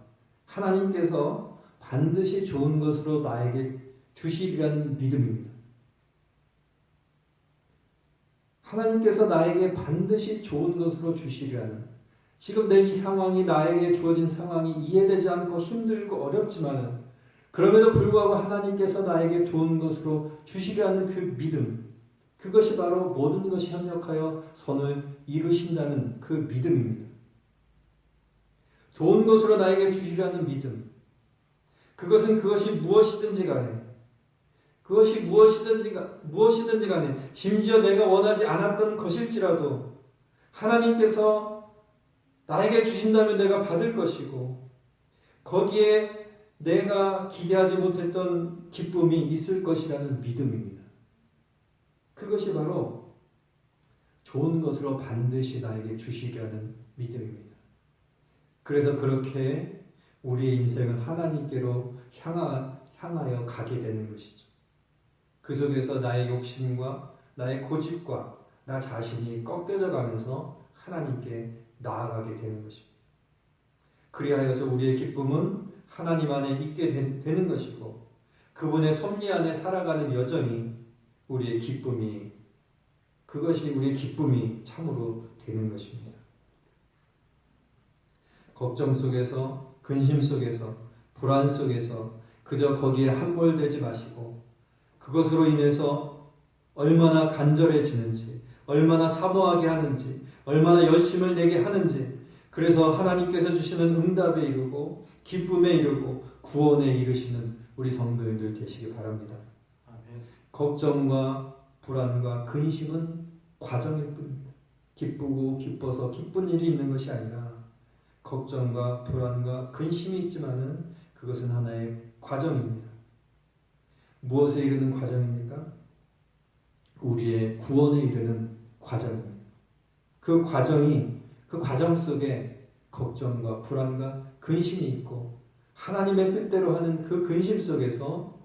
하나님께서 반드시 좋은 것으로 나에게 주시리라는 믿음입니다. 하나님께서 나에게 반드시 좋은 것으로 주시리라는, 지금 내 이 상황이 나에게 주어진 상황이 이해되지 않고 힘들고 어렵지만은 그럼에도 불구하고 하나님께서 나에게 좋은 것으로 주시리라는 그 믿음, 그것이 바로 모든 것이 협력하여 선을 이루신다는 그 믿음입니다. 좋은 것으로 나에게 주시리라는 믿음, 그것이 무엇이든지 간에 심지어 내가 원하지 않았던 것일지라도 하나님께서 나에게 주신다면 내가 받을 것이고 거기에 내가 기대하지 못했던 기쁨이 있을 것이라는 믿음입니다. 그것이 바로 좋은 것으로 반드시 나에게 주시려는 믿음입니다. 그래서 그렇게 우리의 인생은 하나님께로 향하여 가게 되는 것이죠. 그 속에서 나의 욕심과 나의 고집과 나 자신이 꺾여져 가면서 하나님께 나아가게 되는 것입니다. 그리하여서 우리의 기쁨은 하나님 안에 있게 되는 것이고 그분의 섭리 안에 살아가는 여정이 그것이 우리의 기쁨이 참으로 되는 것입니다. 걱정 속에서, 근심 속에서, 불안 속에서 그저 거기에 함몰되지 마시고 그것으로 인해서 얼마나 간절해지는지, 얼마나 사모하게 하는지, 얼마나 열심을 내게 하는지, 그래서 하나님께서 주시는 응답에 이르고 기쁨에 이르고 구원에 이르시는 우리 성도님들 되시기 바랍니다. 아멘. 걱정과 불안과 근심은 과정일 뿐입니다. 기쁘고 기뻐서 기쁜 일이 있는 것이 아니라 걱정과 불안과 근심이 있지만은 그것은 하나의 과정입니다. 무엇에 이르는 과정입니까? 우리의 구원에 이르는 과정입니다. 그 과정 속에 걱정과 불안과 근심이 있고 하나님의 뜻대로 하는 그 근심 속에서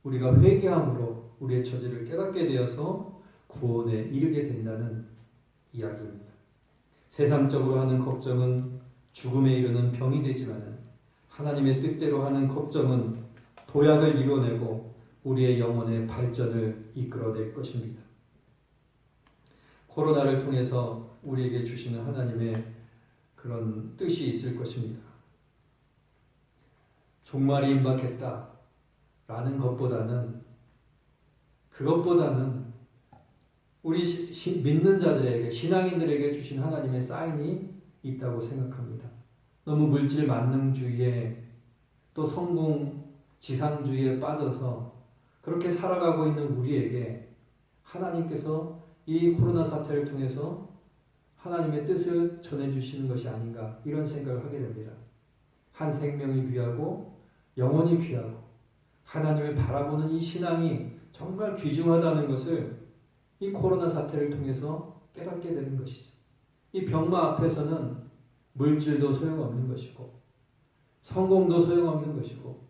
우리가 회개함으로 우리의 처지를 깨닫게 되어서 구원에 이르게 된다는 이야기입니다. 세상적으로 하는 걱정은 죽음에 이르는 병이 되지만은 하나님의 뜻대로 하는 걱정은 도약을 이뤄내고 우리의 영혼의 발전을 이끌어낼 것입니다. 코로나를 통해서 우리에게 주시는 하나님의 그런 뜻이 있을 것입니다. 종말이 임박했다라는 그것보다는 우리 믿는 자들에게, 신앙인들에게 주신 하나님의 사인이 있다고 생각합니다. 너무 물질 만능주의에 또 성공 지상주의에 빠져서 그렇게 살아가고 있는 우리에게 하나님께서 이 코로나 사태를 통해서 하나님의 뜻을 전해주시는 것이 아닌가, 이런 생각을 하게 됩니다. 한 생명이 귀하고 영혼이 귀하고 하나님을 바라보는 이 신앙이 정말 귀중하다는 것을 이 코로나 사태를 통해서 깨닫게 되는 것이죠. 이 병마 앞에서는 물질도 소용없는 것이고 성공도 소용없는 것이고,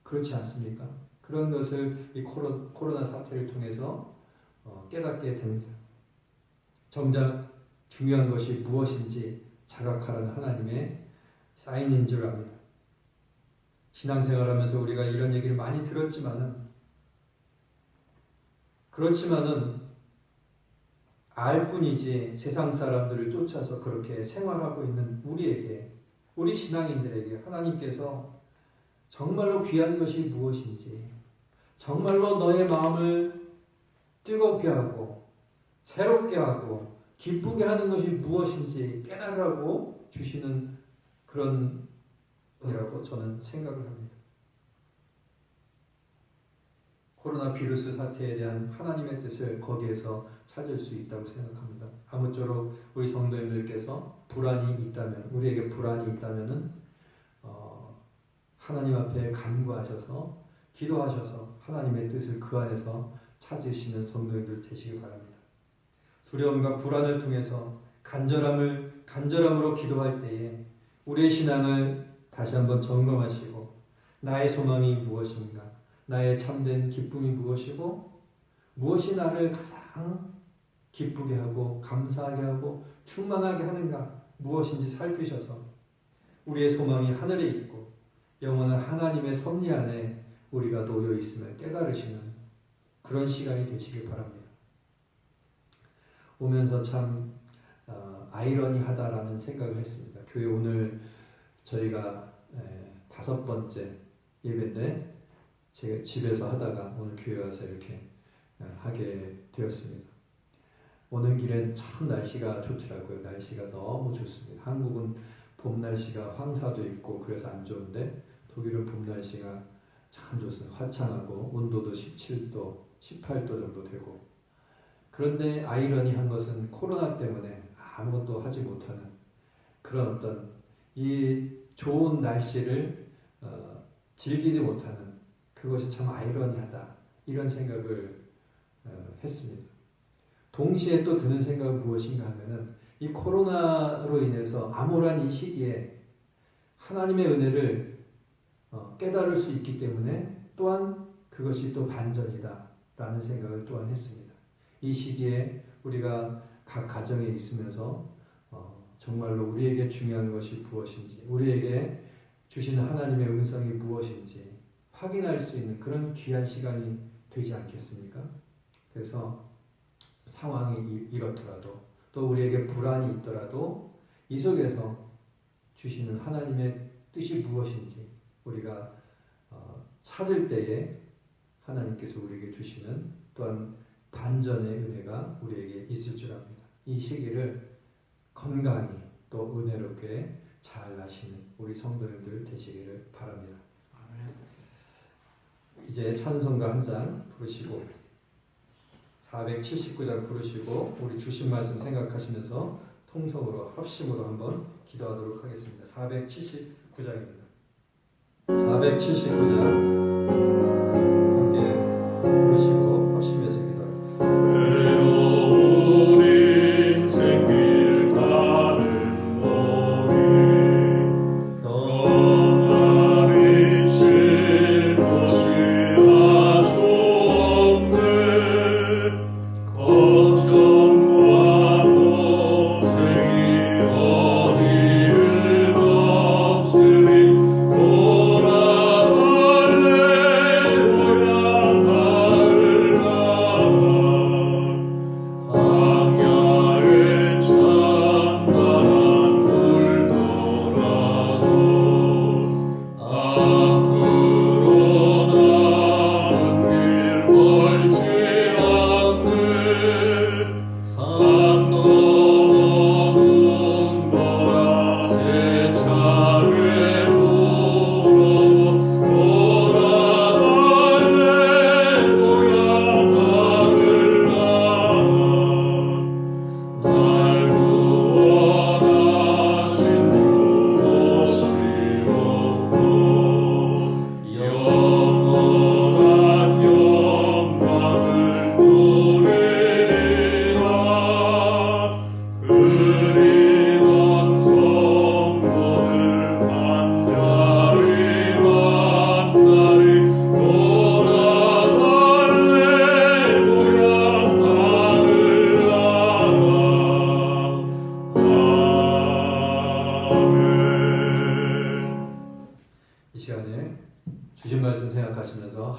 그렇지 않습니까? 그런 것을 이 코로나 사태를 통해서 깨닫게 됩니다. 정작 중요한 것이 무엇인지 자각하라는 하나님의 사인인 줄 압니다. 신앙생활하면서 우리가 이런 얘기를 많이 그렇지만은 알 뿐이지 세상 사람들을 쫓아서 그렇게 생활하고 있는 우리에게, 우리 신앙인들에게 하나님께서 정말로 귀한 것이 무엇인지, 정말로 너의 마음을 뜨겁게 하고 새롭게 하고 기쁘게 하는 것이 무엇인지 깨달으라고 주시는 그런 이라고 저는 생각을 합니다. 코로나 바이러스 사태에 대한 하나님의 뜻을 거기에서 찾을 수 있다고 생각합니다. 아무쪼록 우리 성도님들께서 불안이 있다면, 우리에게 불안이 있다면은 하나님 앞에 간구하셔서 기도하셔서 하나님의 뜻을 그 안에서 찾으시는 성도님들 되시기 바랍니다. 두려움과 불안을 통해서 간절함으로 기도할 때에 우리의 신앙을 다시 한번 점검하시고, 나의 소망이 무엇인가, 나의 참된 기쁨이 무엇이고, 무엇이 나를 가장 기쁘게 하고 감사하게 하고 충만하게 하는가, 무엇인지 살피셔서 우리의 소망이 하늘에 있고 영원한 하나님의 섭리 안에 우리가 놓여 있음을 깨달으시는 그런 시간이 되시길 바랍니다. 오면서 참 아이러니하다라는 생각을 했습니다. 교회 오늘 저희가 5번째 예배인데 제가 집에서 하다가 오늘 교회 와서 이렇게 하게 되었습니다. 오는 길엔 참 날씨가 좋더라고요. 날씨가 너무 좋습니다. 한국은 봄 날씨가 황사도 있고 그래서 안 좋은데 독일은 봄 날씨가 참 좋습니다. 화창하고 온도도 17도, 18도 정도 되고, 그런데 아이러니한 것은 코로나 때문에 아무것도 하지 못하는 그런 어떤 이 좋은 날씨를 즐기지 못하는 그것이 참 아이러니하다, 이런 생각을 했습니다. 동시에 또 드는 생각은 무엇인가 하면은 이 코로나로 인해서 암울한 이 시기에 하나님의 은혜를 깨달을 수 있기 때문에 또한 그것이 또 반전이다 라는 생각을 또한 했습니다. 이 시기에 우리가 각 가정에 있으면서 정말로 우리에게 중요한 것이 무엇인지, 우리에게 주시는 하나님의 음성이 무엇인지 확인할 수 있는 그런 귀한 시간이 되지 않겠습니까? 그래서 상황이 이렇더라도 또 우리에게 불안이 있더라도 이 속에서 주시는 하나님의 뜻이 무엇인지 우리가 찾을 때에 하나님께서 우리에게 주시는 또한 반전의 은혜가 우리에게 있을 줄 압니다. 이 시기를 건강히 또 은혜롭게 잘 나시는 우리 성도님들 되시기를 바랍니다. 이제 찬송가 한 장 부르시고 479장 부르시고 우리 주신 말씀 생각하시면서 통성으로 합심으로 한번 기도하도록 하겠습니다. 479장입니다. 479장 함께 부르시고 합심해서 기도하겠습니다. 외로운 인생길 가는 우리 너만 잊힐 것이 아주 없네. 걱정과 고생이 어디를 없으니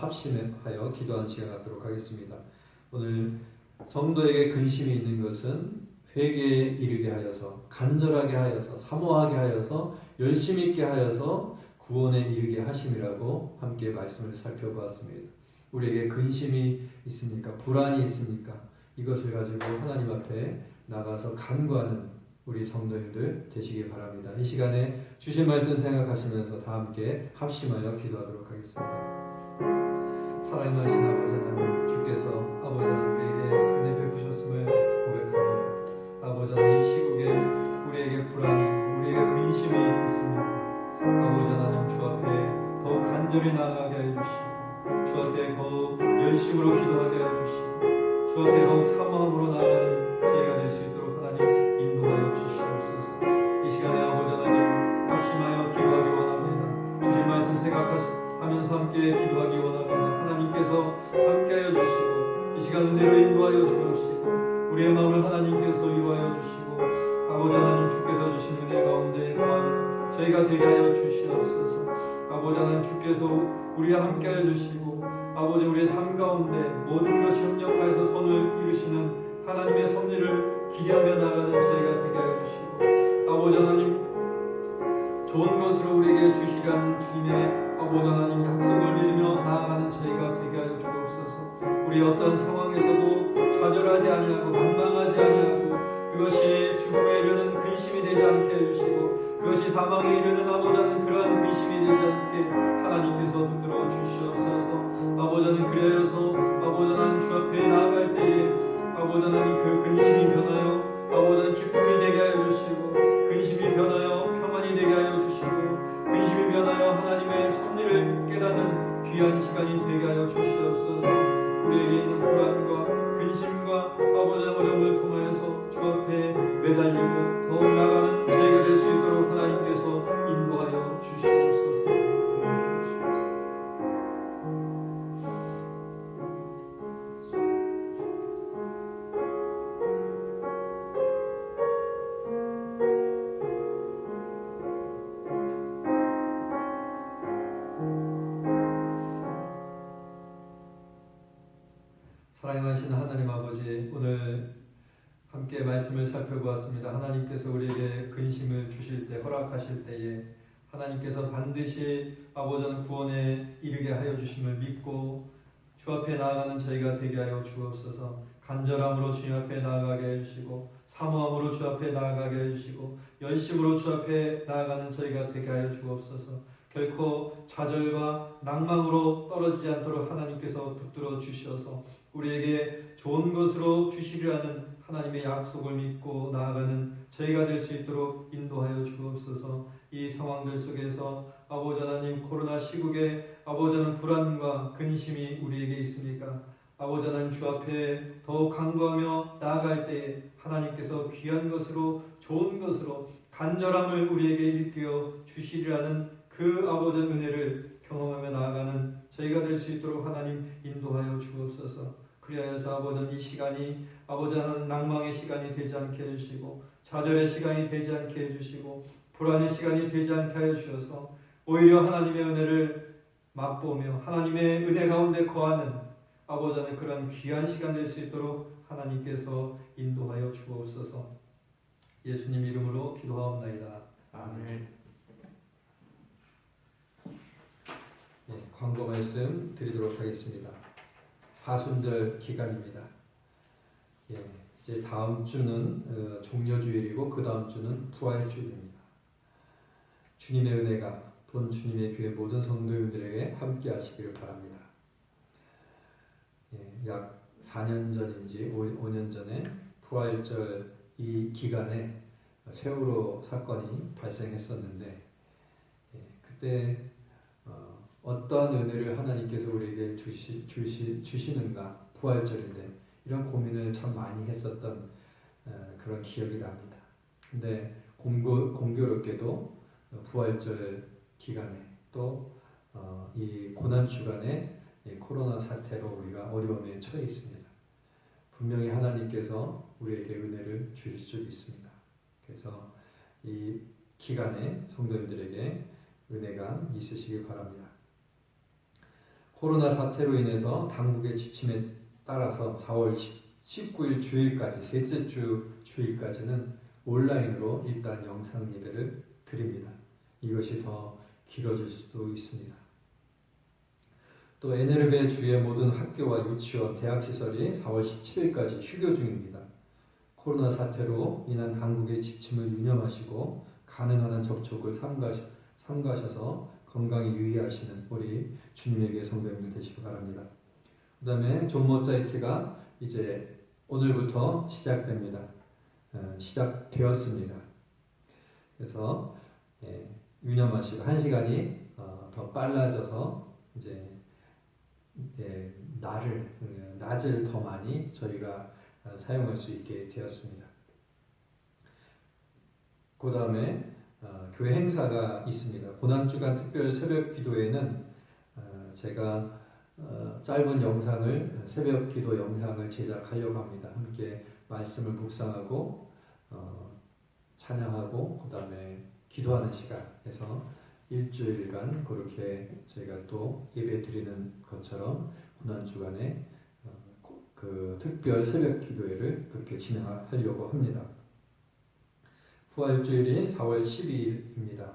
합심하여 기도하는 시간 갖도록 하겠습니다. 오늘 성도에게 근심이 있는 것은 회개에 이르게 하여서, 간절하게 하여서, 사모하게 하여서, 열심히 있게 하여서 구원에 이르게 하심이라고 함께 말씀을 살펴보았습니다. 우리에게 근심이 있습니까? 불안이 있습니까? 이것을 가지고 하나님 앞에 나가서 간구하는 우리 성도님들 되시기 바랍니다. 이 시간에 주신 말씀 생각하시면서 다 함께 합심하여 기도하도록 하겠습니다. 사랑하신 아버지 하나님, 주께서 아버지 하나님 우리에게 은혜 베푸셨음을 고백합니다. 아버지 하나님, 이 시국에 우리에게 불안이 있고 우리에게 근심이 있습니다. 아버지 하나님, 주 앞에 더욱 간절히 나아가게 해주시고, 주 앞에 더욱 열심으로 기도하게 해주시고, 주 앞에 더욱 사모함으로 나아가는 저희가 될 수 있도록 하나님 인도하여 주시옵소서. 이 시간에 아버지 하나님 합심하여 기도하기 원합니다. 주신 말씀 생각하면서 함께 기도하기 원합니다. 하나님께서 함께하여 주시고 이 시간 은혜로 인도하여 주옵시고 우리의 마음을 하나님께서 이루하여 주시고 아버지 하나님, 주께서 주신 은혜 가운데 거하는 저희가 되게 하여 주시옵소서. 아버지 하나님, 주께서 우리와 함께하여 주시고 아버지 우리의 삶 가운데 모든 것이 협력하여서 선을 이루시는 하나님의 섭리를 기대하며 나아가는 저희가 되게 하여 주시고 아버지 하나님, 좋은 것으로 우리에게 주시라는 주님의 아버지 하나님 약속을 믿으며 나아가는 저희가 되게 하여 주옵소서. 우리 어떤 상황에서도 좌절하지 아니하고 망망하지 아니하고 그것이 죽음에 이르는 근심이 되지 않게 해주시고 그것이 사망에 이르는 아버지 하나님 그러한 근심이 되지 않게 하나님께서 붙들어 주시옵소서. 아버지 하나님, 그리하여서 아버지 하나님 주 앞에 나아갈 때에 아버지 하나님 그 근심이 변하여 아버지 하나님 기쁨이 되게 하여 주시고 근심이 변하여 평안이 되게 하여 주시고 근심이 변하여 하나님의 섭리를 깨닫는 귀한 시간이 되게 하여 주시옵소서. 우리에게 있는 불안과 근심과 아버지 어려움을 통하여서 주 앞에 매달리고 더욱 나가는 저희가 될 수 있도록 하나님께서 인도하여 주시옵소서. 사랑하신 하나님 아버지, 오늘 함께 말씀을 살펴보았습니다. 하나님께서 우리에게 근심을 주실 때, 허락하실 때에 하나님께서 반드시 아버지는 구원에 이르게 하여 주심을 믿고 주 앞에 나아가는 저희가 되게 하여 주옵소서. 간절함으로 주님 앞에 나아가게 해주시고 사모함으로 주 앞에 나아가게 해주시고 열심으로 주 앞에 나아가는 저희가 되게 하여 주옵소서. 결코 좌절과 낭망으로 떨어지지 않도록 하나님께서 붙들어 주셔서 우리에게 좋은 것으로 주시리라는 하나님의 약속을 믿고 나아가는 저희가 될 수 있도록 인도하여 주옵소서. 이 상황들 속에서 아버지 하나님, 코로나 시국에 아버지 하나님 불안과 근심이 우리에게 있습니까? 아버지 하나님, 주 앞에 더욱 간구하며 나아갈 때 하나님께서 귀한 것으로 좋은 것으로 간절함을 우리에게 일깨워 주시리라는 그 아버지의 은혜를 경험하며 나아가는 저희가 될 수 있도록 하나님 인도하여 주옵소서. 그리하여서 아버지 이 시간이 아버지 하나님 낭망의 시간이 되지 않게 해주시고 좌절의 시간이 되지 않게 해주시고 불안의 시간이 되지 않게 하여 주셔서 오히려 하나님의 은혜를 맛보며 하나님의 은혜 가운데 거하는 아버지 하나님 그런 귀한 시간 될 수 있도록 하나님께서 인도하여 주옵소서. 예수님 이름으로 기도하옵나이다. 아멘. 네, 광고 말씀 드리도록 하겠습니다. 사순절 기간입니다. 예, 이제 다음 주는 종려주일이고 그 다음 주는 부활주일입니다. 주님의 은혜가 본 주님의 교회 모든 성도님들에게 함께 하시기를 바랍니다. 예, 약 4년 전인지 5년 전에 부활절 이 기간에 세월호 사건이 발생했었는데 그때 어떠한 은혜를 하나님께서 우리에게 주시는가, 부활절인데 이런 고민을 참 많이 했었던 그런 기억이 납니다. 근데 공교롭게도 부활절 기간에 또 이 고난 주간에 코로나 사태로 우리가 어려움에 처해 있습니다. 분명히 하나님께서 우리에게 은혜를 주실 수 있습니다. 그래서 이 기간에 성도님들에게 은혜가 있으시길 바랍니다. 코로나 사태로 인해서 당국의 지침에 따라서 4월 19일 주일까지, 셋째 주 주일까지는 온라인으로 일단 영상 예배를 드립니다. 이것이 더 길어질 수도 있습니다. 또 NLB 주의 모든 학교와 유치원, 대학시설이 4월 17일까지 휴교 중입니다. 코로나 사태로 인한 당국의 지침을 유념하시고 가능한 한 접촉을 삼가셔서 건강에 유의하시는 우리 주님에게 성도님들 되시기 바랍니다. 그 다음에 존 모차이트가 이제 오늘부터 시작됩니다. 시작되었습니다. 그래서 유념하시고 1시간이 더 빨라져서 이제 낮을 더 많이 저희가 사용할 수 있게 되었습니다. 그 다음에 교회 행사가 있습니다. 고난주간 특별 새벽 기도회는 제가 짧은 영상을, 새벽 기도 영상을 제작하려고 합니다. 함께 말씀을 묵상하고 찬양하고 그 다음에 기도하는 시간에서 일주일간 그렇게 저희가 또 예배 드리는 것처럼 고난주간에 그 특별 새벽 기도회를 그렇게 진행하려고 합니다. 부활주일이 4월 12일입니다.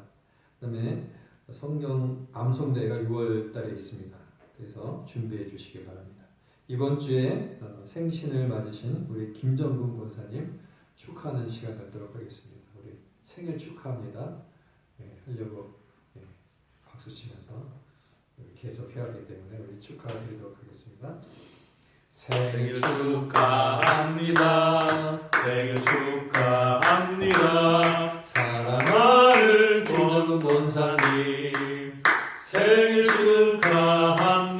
그 다음에 성경 암송대회가 6월 달에 있습니다. 그래서 준비해 주시기 바랍니다. 이번 주에 생신을 맞으신 우리 김정근 권사님 축하하는 시간 갖도록 하겠습니다. 우리 생일 축하합니다. 하려고 박수 치면서 계속 해야 하기 때문에 우리 축하드리도록 하겠습니다. 생일 축하합니다. 생일 축하합니다. 사랑하는 김정근 권사님 생일 축하합니다.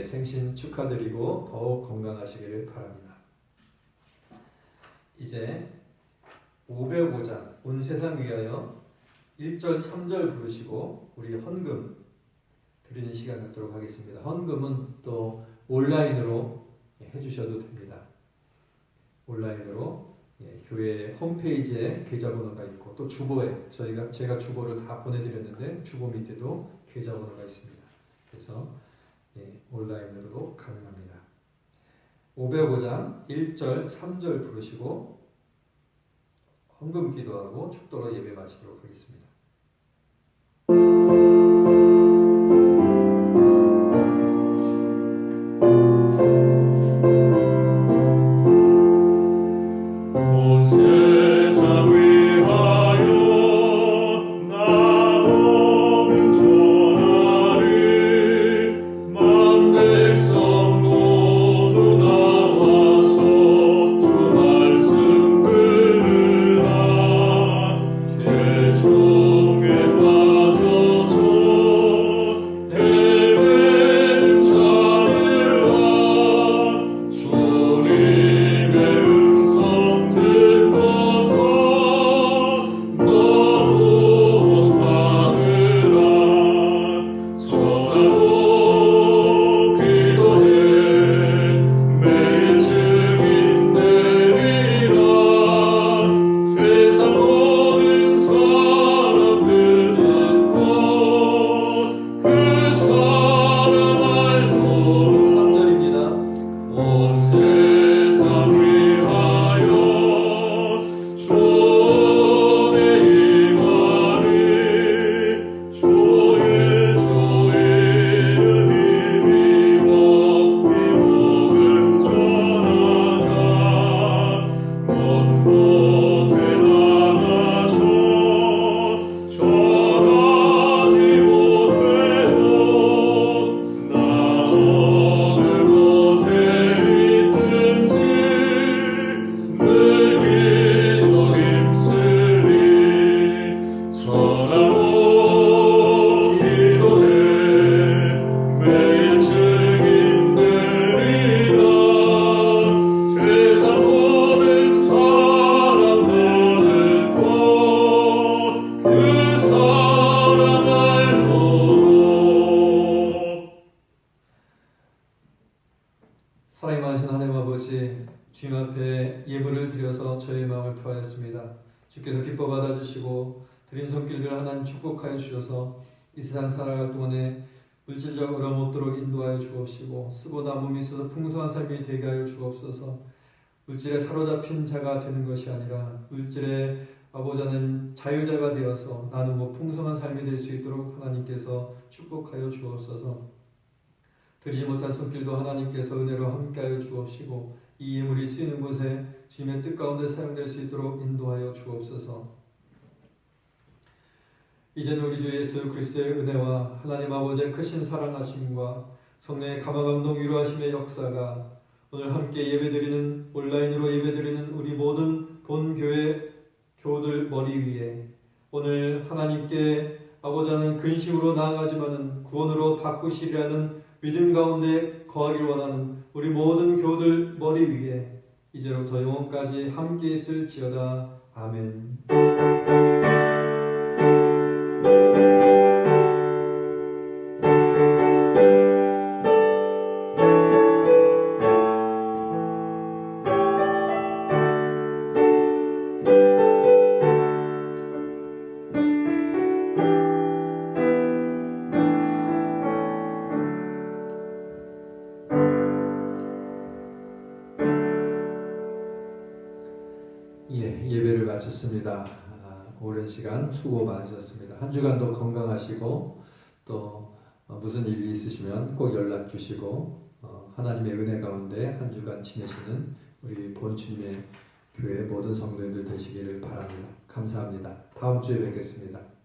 생신 축하드리고 더욱 건강하시기를 바랍니다. 이제 505장 온 세상 위하여 1절 3절 부르시고 우리 헌금 드리는 시간 갖도록 하겠습니다. 헌금은 또 온라인으로 해주셔도 됩니다. 온라인으로 교회 홈페이지에 계좌번호가 있고 또 주보에 제가 주보를 다 보내드렸는데 주보 밑에도 계좌번호가 있습니다. 그래서 온라인으로도 가능합니다. 505장 1절 3절 부르시고 헌금 기도하고 축도로 예배 마치도록 하겠습니다. 주님 앞에 예물을 드려서 저희 마음을 표하였습니다. 주께서 기뻐 받아주시고 드린 손길들 하나님 축복하여 주셔서 이 세상 살아갈 동안에 물질적 어려움 없도록 인도하여 주옵시고 쓰고 남음이 있어서 풍성한 삶이 되게 하여 주옵소서. 물질에 사로잡힌 자가 되는 것이 아니라 물질에 아버지는 자유자가 되어서 나누고 풍성한 삶이 될 수 있도록 하나님께서 축복하여 주옵소서. 드리지 못한 손길도 하나님께서 은혜로 함께하여 주옵시고 이 예물이 쓰이는 곳에 주님의 뜻 가운데 사용될 수 있도록 인도하여 주옵소서. 이제는 우리 주 예수 그리스도의 은혜와 하나님 아버지의 크신 사랑하심과 성령의 감화감동 위로하심의 역사가 오늘 함께 예배드리는 온라인으로 예배드리는 우리 모든 본교회 교우들 머리 위에 오늘 하나님께 아버지 하는 근심으로 나아가지만은 구원으로 바꾸시리라는 믿음 가운데 거하길 원하는 우리 모든 교우들 머리 위에 이제로부터 영원까지 함께 있을지어다. 아멘. 예배를 마쳤습니다. 오랜 시간 수고 많으셨습니다. 한 주간도 건강하시고 또 무슨 일이 있으시면 꼭 연락 주시고 하나님의 은혜 가운데 한 주간 지내시는 우리 본주님의 교회 모든 성도님들 되시기를 바랍니다. 감사합니다. 다음 주에 뵙겠습니다.